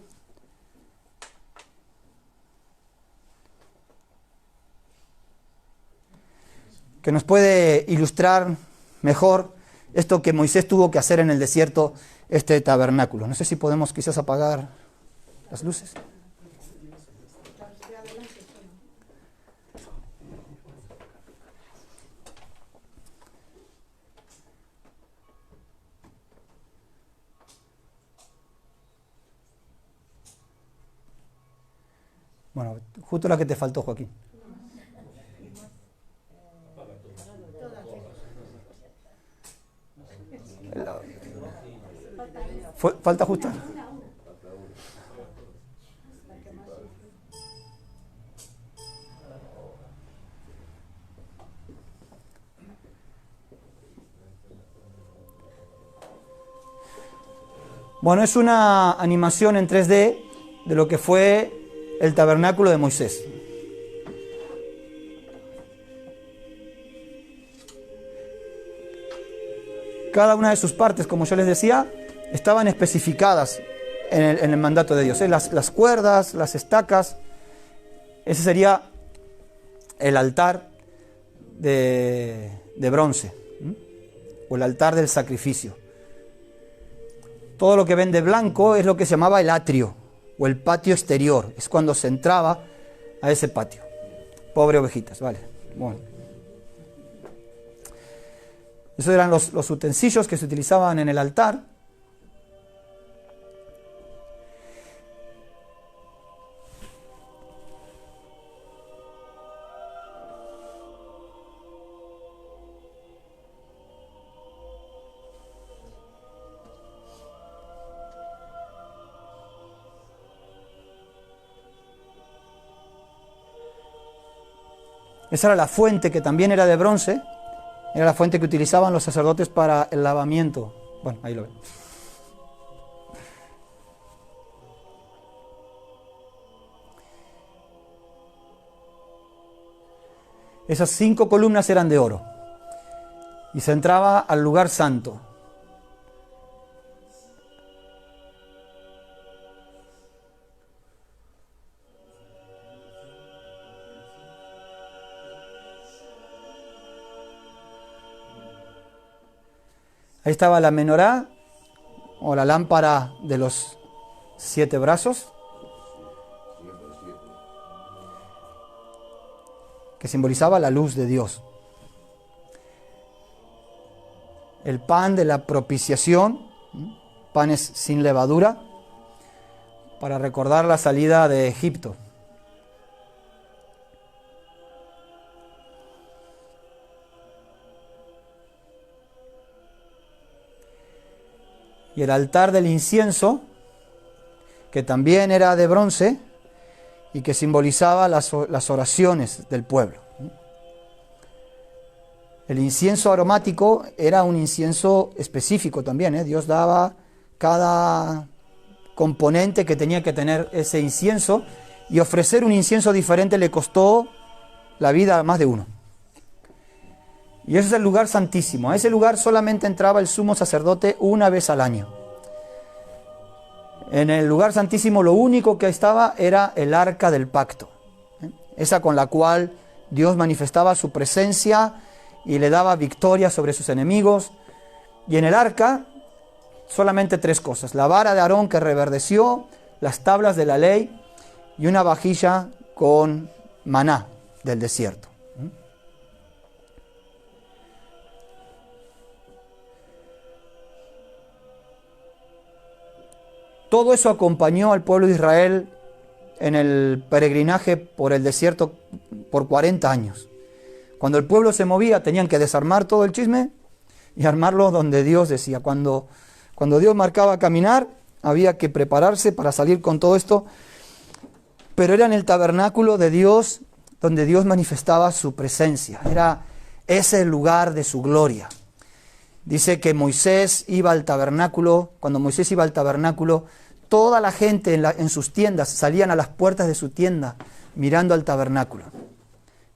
Que nos puede ilustrar mejor esto que Moisés tuvo que hacer en el desierto, este tabernáculo. No sé si podemos quizás apagar las luces. Bueno, justo la que te faltó, Joaquín. Falta ajustar. Bueno, es una animación en 3D de lo que fue el tabernáculo de Moisés. Cada una de sus partes, como yo les decía, estaban especificadas en el mandato de Dios. Las cuerdas, las estacas, ese sería el altar de bronce, o el altar del sacrificio. Todo lo que ven de blanco es lo que se llamaba el atrio, o el patio exterior. Es cuando se entraba a ese patio. Pobre ovejitas, vale. Bueno. Esos eran los utensilios que se utilizaban en el altar. Esa era la fuente, que también era de bronce. Era la fuente que utilizaban los sacerdotes para el lavamiento. Bueno, ahí lo ven. Esas 5 columnas eran de oro. Y se entraba al lugar santo. Ahí estaba la menorá, o la lámpara de los 7 brazos, que simbolizaba la luz de Dios. El pan de la propiciación, panes sin levadura, para recordar la salida de Egipto. Y el altar del incienso, que también era de bronce y que simbolizaba las oraciones del pueblo. El incienso aromático era un incienso específico también, Dios daba cada componente que tenía que tener ese incienso, y ofrecer un incienso diferente le costó la vida a más de uno. Y ese es el lugar santísimo. A ese lugar solamente entraba el sumo sacerdote una vez al año. En el lugar santísimo lo único que estaba era el arca del pacto, esa con la cual Dios manifestaba su presencia y le daba victoria sobre sus enemigos. Y en el arca solamente 3 cosas: la vara de Aarón que reverdeció, las tablas de la ley y una vajilla con maná del desierto. Todo eso acompañó al pueblo de Israel en el peregrinaje por el desierto por 40 años. Cuando el pueblo se movía, tenían que desarmar todo el chisme y armarlo donde Dios decía. Cuando Dios marcaba caminar, había que prepararse para salir con todo esto. Pero era en el tabernáculo de Dios donde Dios manifestaba su presencia. Era ese el lugar de su gloria. Dice que Moisés iba al tabernáculo. Cuando Moisés iba al tabernáculo, toda la gente en sus tiendas salían a las puertas de su tienda mirando al tabernáculo,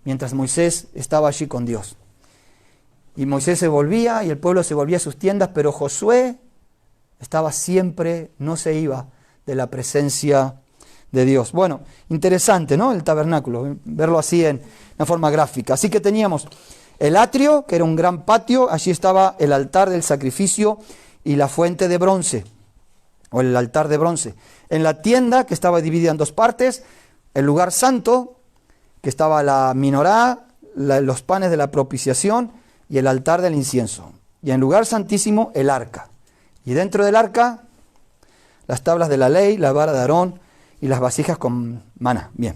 mientras Moisés estaba allí con Dios. Y Moisés se volvía y el pueblo se volvía a sus tiendas, pero Josué estaba siempre, no se iba de la presencia de Dios. Bueno, interesante, ¿no? El tabernáculo, verlo así en una forma gráfica. Así que teníamos el atrio, que era un gran patio. Allí estaba el altar del sacrificio y la fuente de bronce, o el altar de bronce. En la tienda, que estaba dividida en 2 partes, el lugar santo, que estaba la menorá, los panes de la propiciación y el altar del incienso. Y en el lugar santísimo, el arca. Y dentro del arca, las tablas de la ley, la vara de Aarón y las vasijas con maná. Bien.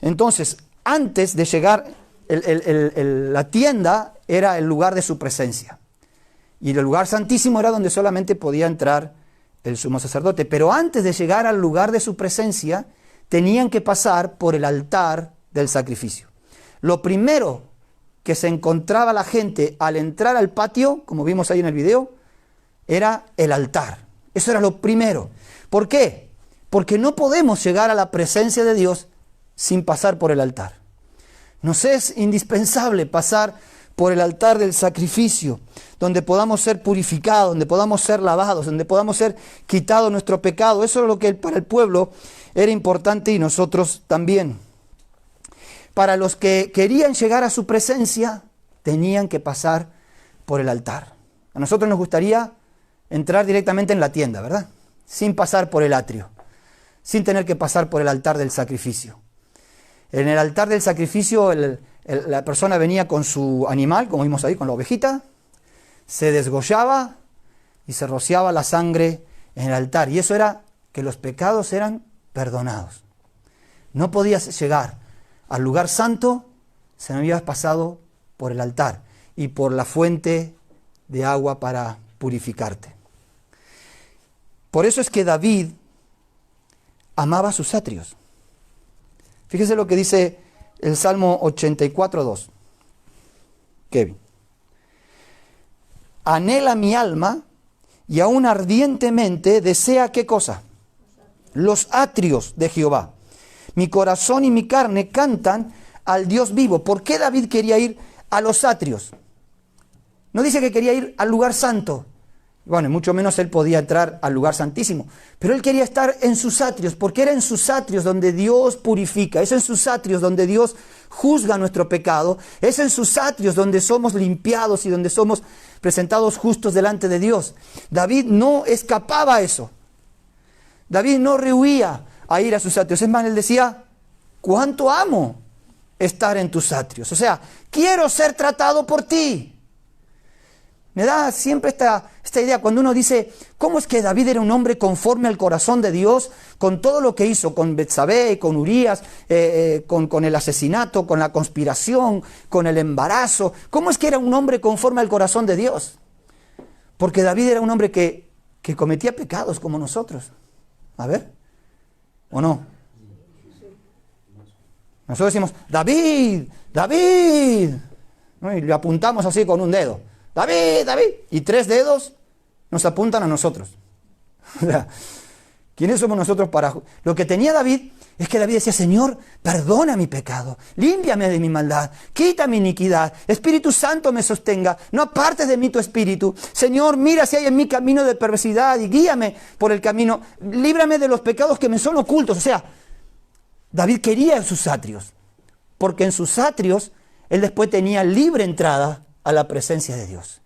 Entonces, antes de llegar, la tienda era el lugar de su presencia. Y el lugar santísimo era donde solamente podía entrar el sumo sacerdote. Pero antes de llegar al lugar de su presencia, tenían que pasar por el altar del sacrificio. Lo primero que se encontraba la gente al entrar al patio, como vimos ahí en el video, era el altar. Eso era lo primero. ¿Por qué? Porque no podemos llegar a la presencia de Dios sin pasar por el altar. Nos es indispensable pasar por el altar del sacrificio, donde podamos ser purificados, donde podamos ser lavados, donde podamos ser quitado nuestro pecado. Eso es lo que para el pueblo era importante y nosotros también. Para los que querían llegar a su presencia, tenían que pasar por el altar. A nosotros nos gustaría entrar directamente en la tienda, ¿verdad? Sin pasar por el atrio, sin tener que pasar por el altar del sacrificio. En el altar del sacrificio la persona venía con su animal, como vimos ahí, con la ovejita, se desgollaba y se rociaba la sangre en el altar. Y eso era que los pecados eran perdonados. No podías llegar al lugar santo si no habías pasado por el altar y por la fuente de agua para purificarte. Por eso es que David amaba sus atrios. Fíjese lo que dice el Salmo 84:2. Kevin. Anhela mi alma y aún ardientemente desea, ¿qué cosa? Los atrios de Jehová. Mi corazón y mi carne cantan al Dios vivo. ¿Por qué David quería ir a los atrios? No dice que quería ir al lugar santo, Bueno, mucho menos él podía entrar al lugar santísimo. Pero él quería estar en sus atrios, porque era en sus atrios donde Dios purifica. Es en sus atrios donde Dios juzga nuestro pecado. Es en sus atrios donde somos limpiados y donde somos presentados justos delante de Dios. David no escapaba a eso. David no rehuía a ir a sus atrios. Es más, él decía, ¿cuánto amo estar en tus atrios? O sea, quiero ser tratado por ti. Me da siempre esta idea cuando uno dice, ¿cómo es que David era un hombre conforme al corazón de Dios con todo lo que hizo, con Betsabé, con Urías, con el asesinato, con la conspiración, con el embarazo? ¿Cómo es que era un hombre conforme al corazón de Dios? Porque David era un hombre que cometía pecados como nosotros. A ver, ¿o no? Nosotros decimos, David, David, ¿no? Y le apuntamos así con un dedo. David, David, y 3 dedos nos apuntan a nosotros. O sea, ¿quiénes somos nosotros para...? Lo que tenía David es que David decía, Señor, perdona mi pecado, límpiame de mi maldad, quita mi iniquidad, Espíritu Santo me sostenga, no apartes de mí tu espíritu. Señor, mira si hay en mí camino de perversidad y guíame por el camino, líbrame de los pecados que me son ocultos. O sea, David quería en sus atrios, porque en sus atrios él después tenía libre entrada a la presencia de Dios.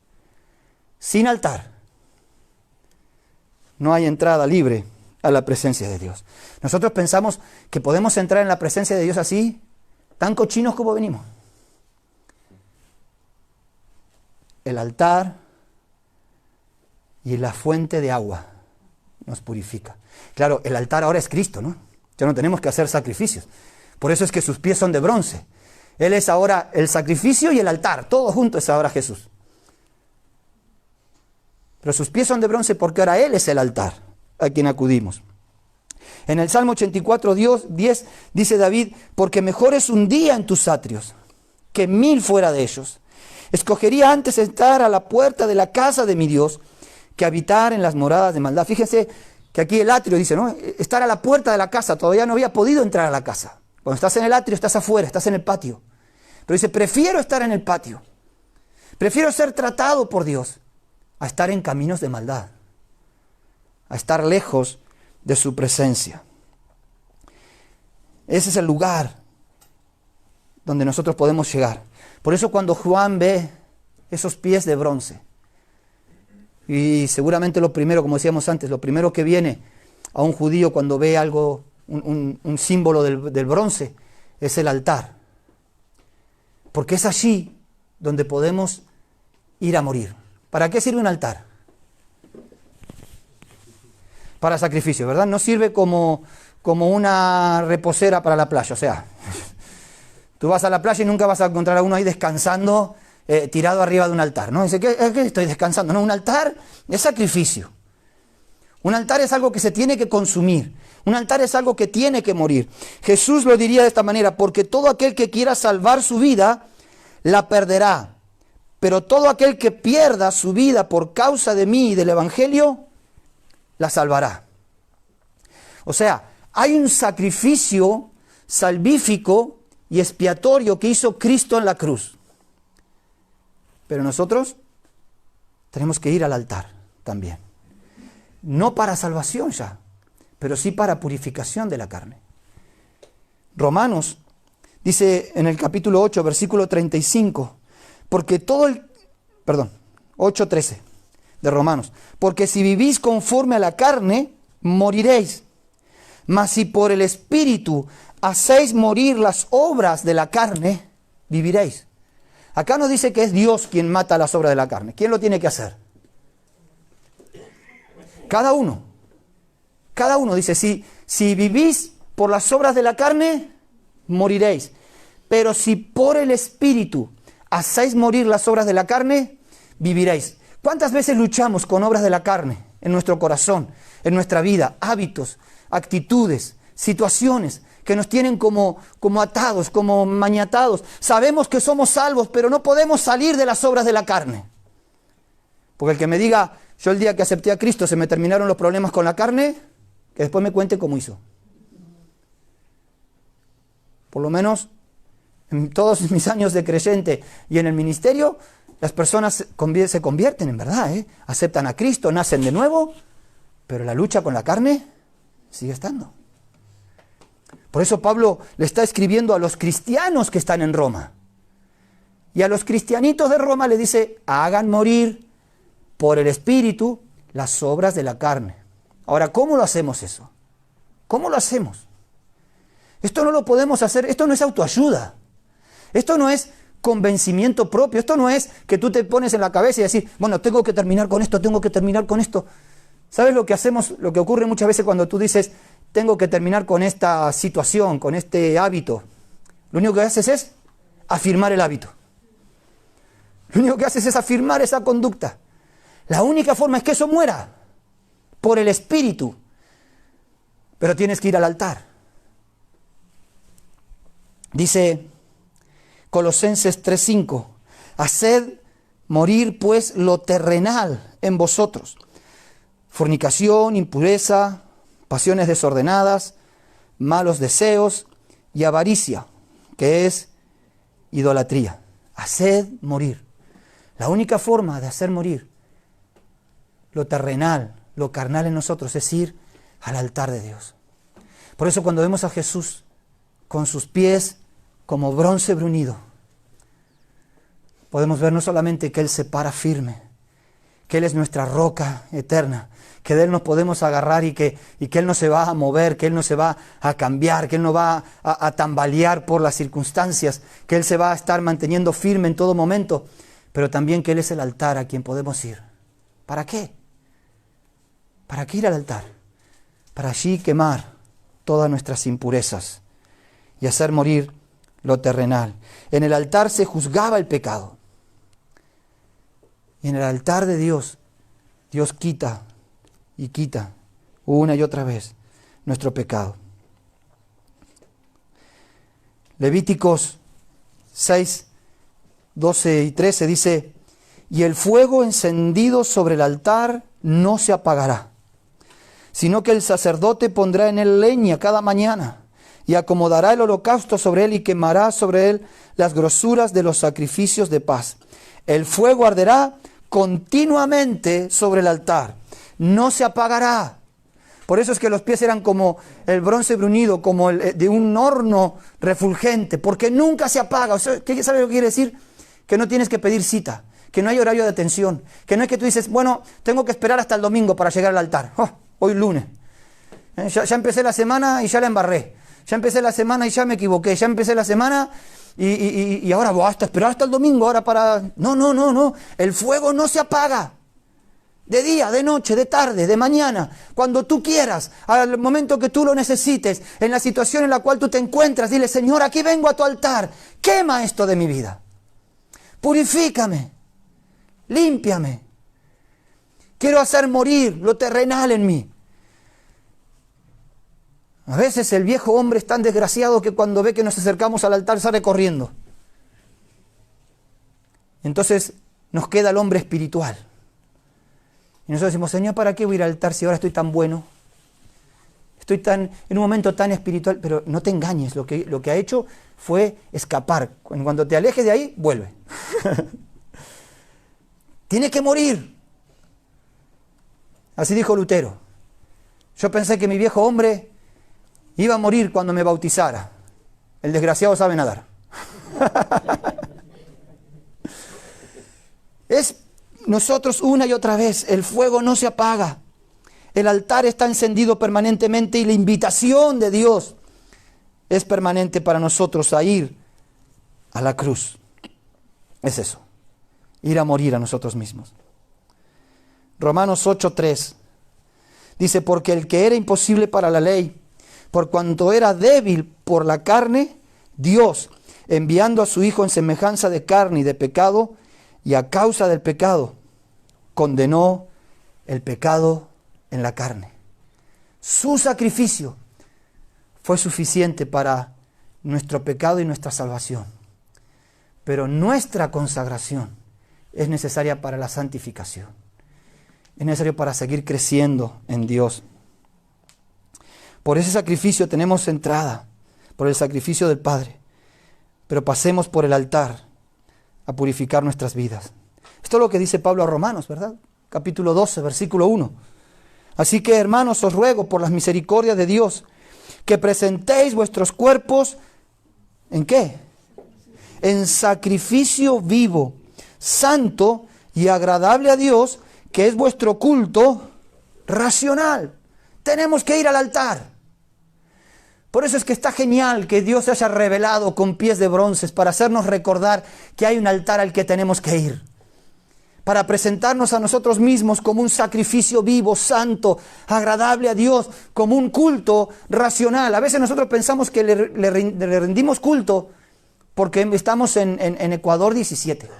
Sin altar no hay entrada libre a la presencia de Dios. Nosotros pensamos que podemos entrar en la presencia de Dios así, tan cochinos como venimos. El altar y la fuente de agua nos purifica. Claro, el altar ahora es Cristo, ¿no? Ya no tenemos que hacer sacrificios. Por eso es que sus pies son de bronce. Él es ahora el sacrificio y el altar, todo junto es ahora Jesús. Pero sus pies son de bronce porque ahora Él es el altar a quien acudimos. En el Salmo 84, 10 dice David, porque mejor es un día en tus atrios que 1000 fuera de ellos. Escogería antes estar a la puerta de la casa de mi Dios que habitar en las moradas de maldad. Fíjense que aquí el atrio dice, ¿no? Estar a la puerta de la casa, todavía no había podido entrar a la casa. Cuando estás en el atrio, estás afuera, estás en el patio. Pero dice, prefiero estar en el patio. Prefiero ser tratado por Dios a estar en caminos de maldad, a estar lejos de su presencia. Ese es el lugar donde nosotros podemos llegar. Por eso cuando Juan ve esos pies de bronce, y seguramente lo primero, como decíamos antes, lo primero que viene a un judío cuando ve algo, un símbolo del bronce, es el altar. Porque es allí donde podemos ir a morir. ¿Para qué sirve un altar? Para sacrificio, ¿verdad? No sirve como una reposera para la playa. O sea, tú vas a la playa y nunca vas a encontrar a uno ahí descansando, tirado arriba de un altar, ¿no? Dice, ¿qué estoy descansando? No, un altar es sacrificio. Un altar es algo que se tiene que consumir. Un altar es algo que tiene que morir. Jesús lo diría de esta manera, porque todo aquel que quiera salvar su vida, la perderá. Pero todo aquel que pierda su vida por causa de mí y del Evangelio, la salvará. O sea, hay un sacrificio salvífico y expiatorio que hizo Cristo en la cruz. Pero nosotros tenemos que ir al altar también. No para salvación ya, pero sí para purificación de la carne. Romanos dice en el capítulo 8, versículo 35, porque 8:13 de Romanos, porque si vivís conforme a la carne, moriréis, mas si por el Espíritu hacéis morir las obras de la carne, viviréis. Acá nos dice que es Dios quien mata las obras de la carne. ¿Quién lo tiene que hacer? Cada uno. Cada uno dice, si vivís por las obras de la carne, moriréis. Pero si por el Espíritu hacéis morir las obras de la carne, viviréis. ¿Cuántas veces luchamos con obras de la carne en nuestro corazón, en nuestra vida? Hábitos, actitudes, situaciones que nos tienen como atados, como maniatados. Sabemos que somos salvos, pero no podemos salir de las obras de la carne. Porque el que me diga, yo el día que acepté a Cristo se me terminaron los problemas con la carne, que después me cuente cómo hizo. Por lo menos en todos mis años de creyente y en el ministerio, Las personas se convierten en verdad, aceptan a Cristo, nacen de nuevo, pero la lucha con la carne sigue estando. Por eso Pablo le está escribiendo a los cristianos que están en Roma. Y a los cristianitos de Roma le dice, hagan morir por el Espíritu las obras de la carne. Ahora, ¿cómo lo hacemos eso? ¿Cómo lo hacemos? Esto no lo podemos hacer, esto no es autoayuda. Esto no es convencimiento propio, esto no es que tú te pones en la cabeza y decir, bueno, tengo que terminar con esto, tengo que terminar con esto. ¿Sabes lo que hacemos, lo que ocurre muchas veces cuando tú dices, tengo que terminar con esta situación, con este hábito? Lo único que haces es afirmar el hábito. Lo único que haces es afirmar esa conducta. La única forma es que eso muera por el Espíritu. Pero tienes que ir al altar. Dice Colosenses 3:5, haced morir pues lo terrenal en vosotros. Fornicación, impureza, pasiones desordenadas, malos deseos y avaricia, que es idolatría. Haced morir. La única forma de hacer morir lo terrenal, lo carnal en nosotros es ir al altar de Dios. Por eso cuando vemos a Jesús con sus pies como bronce bruñido, podemos ver no solamente que Él se para firme, que Él es nuestra roca eterna, que de Él nos podemos agarrar y que Él no se va a mover, que Él no se va a cambiar, que Él no va a tambalear por las circunstancias, que Él se va a estar manteniendo firme en todo momento, pero también que Él es el altar a quien podemos ir. ¿Para qué? ¿Para qué ir al altar? Para allí quemar todas nuestras impurezas y hacer morir lo terrenal. En el altar se juzgaba el pecado. Y en el altar de Dios, Dios quita y quita una y otra vez nuestro pecado. Levíticos 6, 12 y 13 dice, y el fuego encendido sobre el altar no se apagará, sino que el sacerdote pondrá en él leña cada mañana y acomodará el holocausto sobre él y quemará sobre él las grosuras de los sacrificios de paz. El fuego arderá continuamente sobre el altar, no se apagará. Por eso es que los pies eran como el bronce bruñido, como el de un horno refulgente, porque nunca se apaga. O sea, ¿qué sabe lo que quiere decir? Que no tienes que pedir cita, que no hay horario de atención, que no es que tú dices, bueno, tengo que esperar hasta el domingo para llegar al altar. Hoy lunes. Ya empecé la semana y ya la embarré. Ya empecé la semana y ya me equivoqué. Ya empecé la semana y ahora voy hasta esperar hasta el domingo. Ahora para... No. El fuego no se apaga. De día, de noche, de tarde, de mañana. Cuando tú quieras, al momento que tú lo necesites, en la situación en la cual tú te encuentras, dile, Señor, aquí vengo a tu altar. Quema esto de mi vida. Purifícame. Límpiame. Quiero hacer morir lo terrenal en mí. A veces el viejo hombre es tan desgraciado que cuando ve que nos acercamos al altar sale corriendo. Entonces nos queda el hombre espiritual. Y nosotros decimos, Señor, ¿para qué voy a ir al altar si ahora estoy tan bueno? Estoy en un momento tan espiritual, pero no te engañes, lo que ha hecho fue escapar. Cuando te alejes de ahí, vuelve. Tiene que morir. Así dijo Lutero. Yo pensé que mi viejo hombre iba a morir cuando me bautizara. El desgraciado sabe nadar. Es nosotros una y otra vez, el fuego no se apaga. El altar está encendido permanentemente y la invitación de Dios es permanente para nosotros a ir a la cruz. Es eso, ir a morir a nosotros mismos. Romanos 8:3 dice, porque el que era imposible para la ley, por cuanto era débil por la carne, Dios, enviando a su Hijo en semejanza de carne y de pecado, y a causa del pecado, condenó el pecado en la carne. Su sacrificio fue suficiente para nuestro pecado y nuestra salvación. Pero nuestra consagración es necesaria para la santificación. Es necesario para seguir creciendo en Dios. Por ese sacrificio tenemos entrada, por el sacrificio del Padre. Pero pasemos por el altar a purificar nuestras vidas. Esto es lo que dice Pablo a Romanos, ¿verdad? Capítulo 12, versículo 1. Así que, hermanos, os ruego por las misericordias de Dios que presentéis vuestros cuerpos, ¿en qué? En sacrificio vivo, santo y agradable a Dios, que es vuestro culto racional. Tenemos que ir al altar. Por eso es que está genial que Dios se haya revelado con pies de bronces para hacernos recordar que hay un altar al que tenemos que ir. Para presentarnos a nosotros mismos como un sacrificio vivo, santo, agradable a Dios, como un culto racional. A veces nosotros pensamos que le rendimos culto porque estamos en Ecuador 17.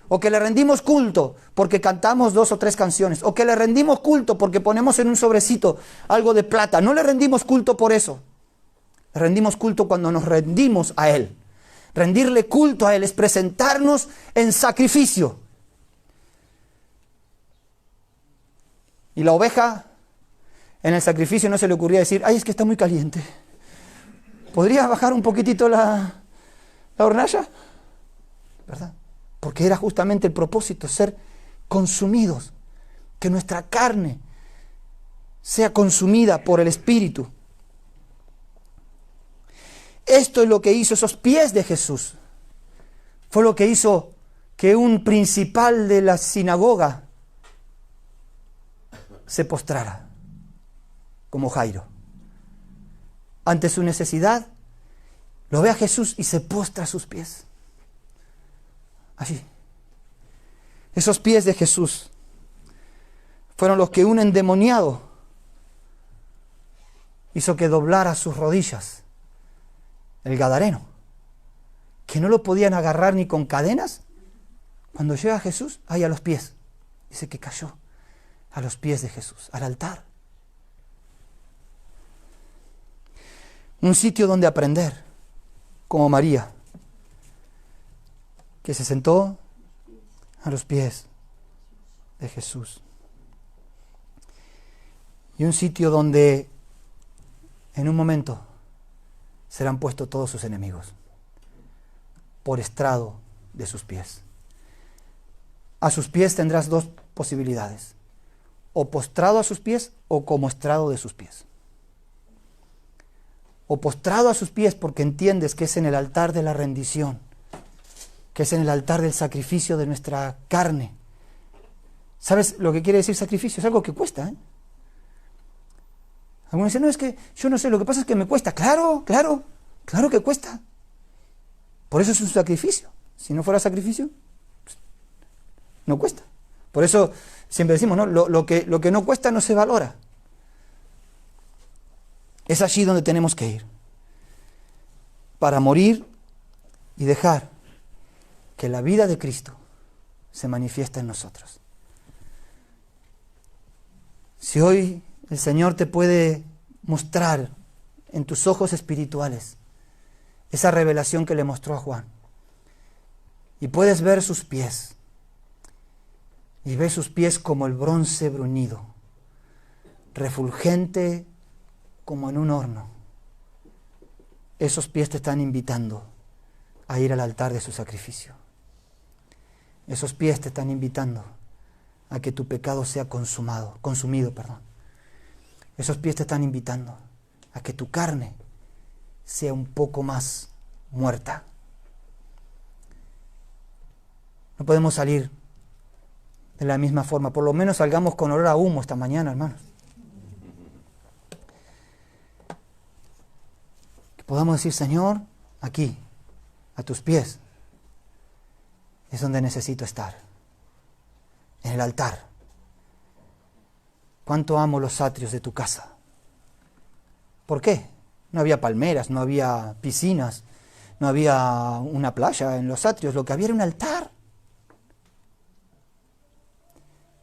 O que le rendimos culto porque cantamos 2 o 3 canciones. O que le rendimos culto porque ponemos en un sobrecito algo de plata. No le rendimos culto por eso. Le rendimos culto cuando nos rendimos a Él. Rendirle culto a Él es presentarnos en sacrificio. Y la oveja en el sacrificio no se le ocurría decir, ay, es que está muy caliente. ¿Podría bajar un poquitito la hornalla? ¿Verdad? Porque era justamente el propósito, ser consumidos, que nuestra carne sea consumida por el Espíritu. Esto es lo que hizo esos pies de Jesús. Fue lo que hizo que un principal de la sinagoga se postrara, como Jairo. Ante su necesidad, lo ve a Jesús y se postra a sus pies. Allí. Esos pies de Jesús fueron los que un endemoniado hizo que doblara sus rodillas. El gadareno, que no lo podían agarrar ni con cadenas. Cuando llega a Jesús, ahí a los pies. Dice que cayó a los pies de Jesús, al altar. Un sitio donde aprender, como María, que se sentó a los pies de Jesús. Y un sitio donde en un momento serán puestos todos sus enemigos por estrado de sus pies. A sus pies tendrás 2 posibilidades: o postrado a sus pies o como estrado de sus pies. O postrado a sus pies porque entiendes que es en el altar de la rendición, que es en el altar del sacrificio de nuestra carne. ¿Sabes lo que quiere decir sacrificio? Es algo que cuesta, ¿eh? Algunos dicen, no, es que yo no sé, lo que pasa es que me cuesta. Claro que cuesta. Por eso es un sacrificio. Si no fuera sacrificio, pues, no cuesta. Por eso siempre decimos, ¿no? Lo que no cuesta no se valora. Es allí donde tenemos que ir. Para morir y dejar que la vida de Cristo se manifiesta en nosotros. Si hoy el Señor te puede mostrar en tus ojos espirituales esa revelación que le mostró a Juan, y puedes ver sus pies, y ves sus pies como el bronce bruñido, refulgente como en un horno, esos pies te están invitando a ir al altar de su sacrificio. Esos pies te están invitando a que tu pecado sea consumido. Esos pies te están invitando a que tu carne sea un poco más muerta. No podemos salir de la misma forma. Por lo menos salgamos con olor a humo esta mañana, hermanos. Que podamos decir, Señor, aquí, a tus pies, es donde necesito estar. En el altar. Cuánto amo los atrios de tu casa. ¿Por qué? No había palmeras, no había piscinas, no había una playa en los atrios, lo que había era un altar.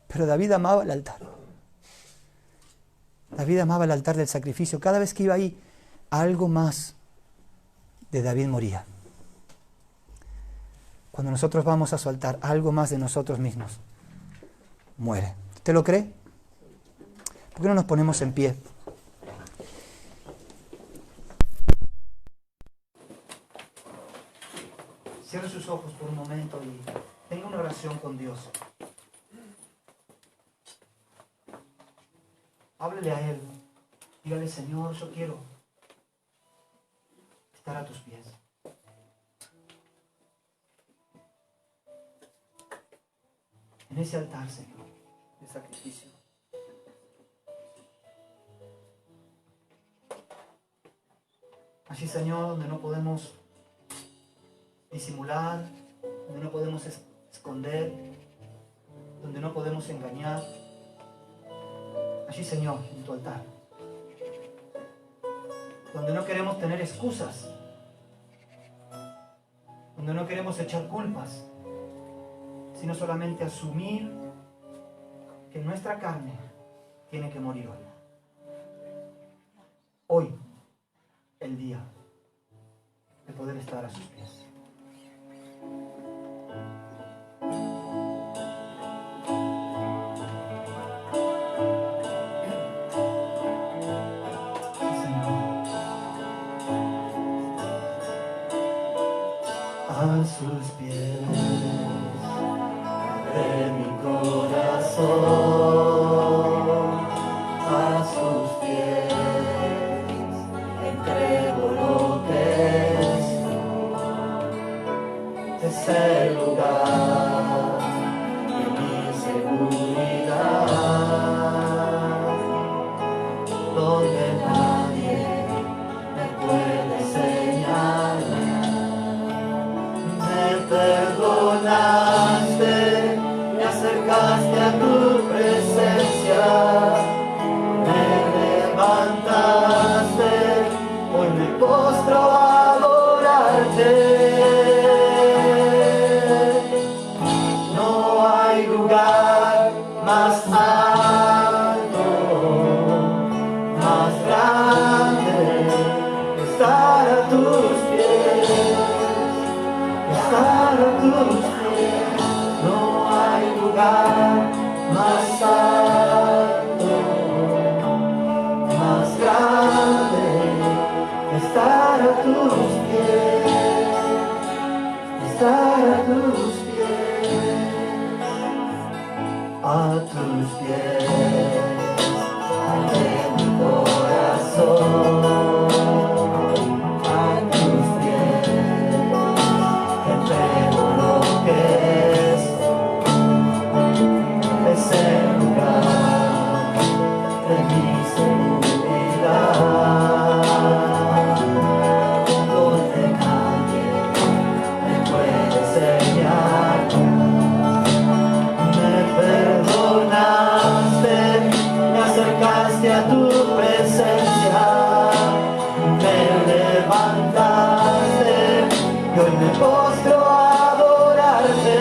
Pero David amaba el altar. David amaba el altar del sacrificio. Cada vez que iba ahí, algo más de David moría. Cuando nosotros vamos a su altar, algo más de nosotros mismos muere. ¿Usted lo cree? ¿Por qué no nos ponemos en pie? Cierre sus ojos por un momento y tenga una oración con Dios. Háblele a Él. Dígale, Señor, yo quiero estar a tus pies. En ese altar, Señor, de sacrificio. Allí, Señor, donde no podemos disimular, donde no podemos esconder, donde no podemos engañar. Allí, Señor, en tu altar. Donde no queremos tener excusas, donde no queremos echar culpas, sino solamente asumir que nuestra carne tiene que morir hoy. Hoy, el día de poder estar a sus pies. A sus pies de mi corazón, a sus pies entrego lo que es el lugar de mi seguridad, donde nadie me puede señalar. Me perdonaste, me acercaste a tu presencia, me levantaste, hoy me postro a adorarte. No hay lugar más alto, más grande que estar a tus pies. Estar a tus pies, no hay lugar más alto, más grande, estar a tus pies, estar a tus pies, ante mi corazón. Es el lugar de mi seguridad, donde nadie me puede señalar. Me perdonaste, me acercaste a tu presencia, me levantaste y hoy me postro a adorarte.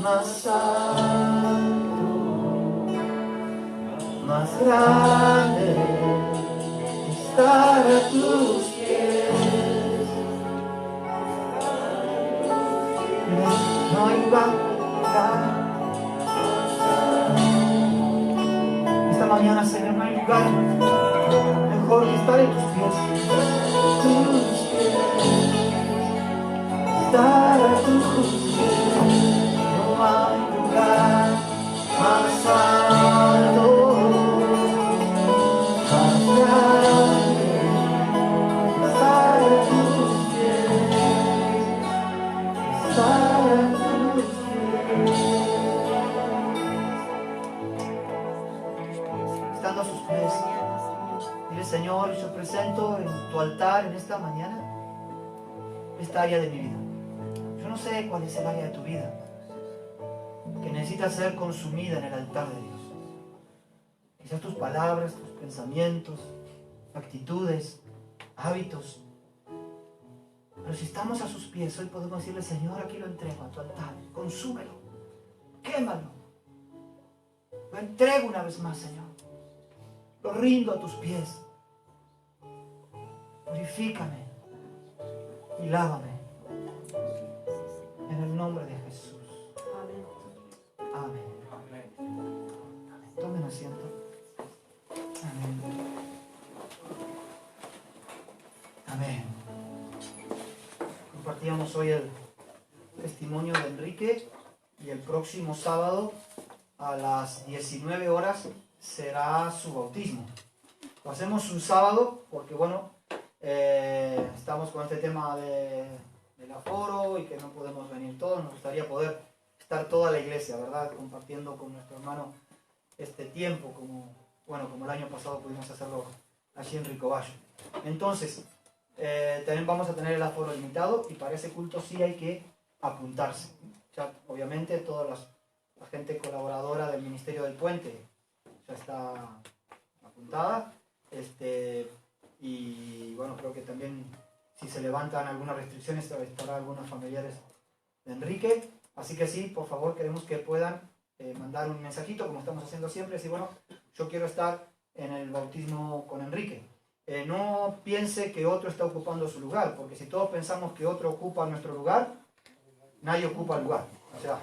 Más alto, más grande, estar aquí. tus pies. No hay lugar. Esta mañana, Señor, no hay lugar mejor que estar en tus pies. Estar a tus pies. No hay lugar más alto, más grande. Estar a tus pies. Estar a tus pies. Estando a sus pies, dile: Señor, yo presento en tu altar en esta mañana esta área de mi vida. Yo no sé cuál es el área de tu vida que necesita ser consumida en el altar de Dios. Quizás tus palabras, tus pensamientos, actitudes, hábitos. Pero si estamos a sus pies, hoy podemos decirle: Señor, aquí lo entrego a tu altar, consúmelo, quémalo. Lo entrego una vez más, Señor. Lo rindo a tus pies. Purifícame y lávame. En el nombre de Jesús. Amén. Amén. Tomen asiento. Amén. Amén. Compartíamos hoy el testimonio de Enrique y el próximo sábado a las 19 horas será su bautismo. Lo hacemos un sábado porque, bueno, estamos con este tema del aforo y que no podemos venir todos. Nos gustaría poder estar toda la iglesia, ¿verdad? Compartiendo con nuestro hermano este tiempo, como el año pasado pudimos hacerlo allí en Ricoballo. Entonces, también vamos a tener el aforo limitado y para ese culto sí hay que apuntarse. Ya, obviamente toda la gente colaboradora del Ministerio del Puente ya está apuntada. Y bueno, creo que también si se levantan algunas restricciones estará algunos familiares de Enrique. Así que sí, por favor, queremos que puedan mandar un mensajito, como estamos haciendo siempre, decir: bueno, yo quiero estar en el bautismo con Enrique. No piense que otro está ocupando su lugar, porque si todos pensamos que otro ocupa nuestro lugar, nadie ocupa el lugar. O sea,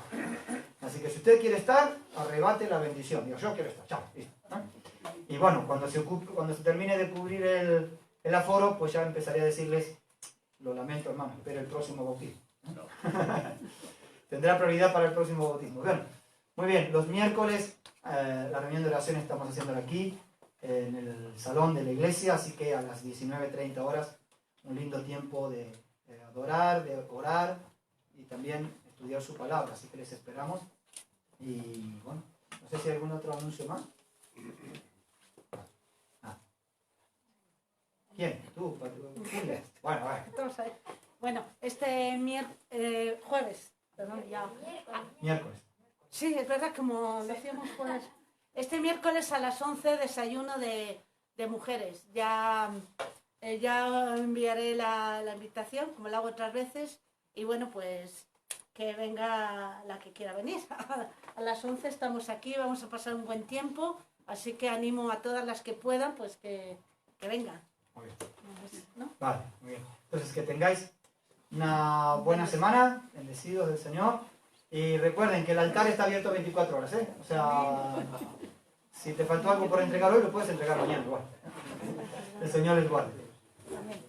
así que si usted quiere estar, arrebate la bendición. Digo: yo quiero estar, chao, listo, ¿no? Y bueno, cuando se termine de cubrir el aforo, pues ya empezaré a decirles: lo lamento, hermano, espera el próximo bautismo, ¿no? Tendrá prioridad para el próximo bautismo. Bueno, muy bien, los miércoles la reunión de oración estamos haciéndola aquí, en el salón de la iglesia, así que a las 19:30 horas, un lindo tiempo de adorar, de orar y también estudiar su palabra, así que les esperamos. Y bueno, no sé si hay algún otro anuncio más. ¿Quién? ¿Tú? Julia. Bueno, vale. Bueno, este jueves, perdón, ya. Miércoles. Sí, es verdad, como decíamos jueves. Este miércoles a las 11, desayuno de mujeres. Ya enviaré la invitación, como lo hago otras veces. Y bueno, pues que venga la que quiera venir. A las 11 estamos aquí, vamos a pasar un buen tiempo. Así que animo a todas las que puedan, pues que vengan. Muy bien. ¿No? Vale, muy bien. Entonces, que tengáis una buena semana, bendecidos del Señor. Y recuerden que el altar está abierto 24 horas, ¿eh? O sea, si te faltó algo por entregar hoy, lo puedes entregar mañana igual. El Señor les guarde. Amén.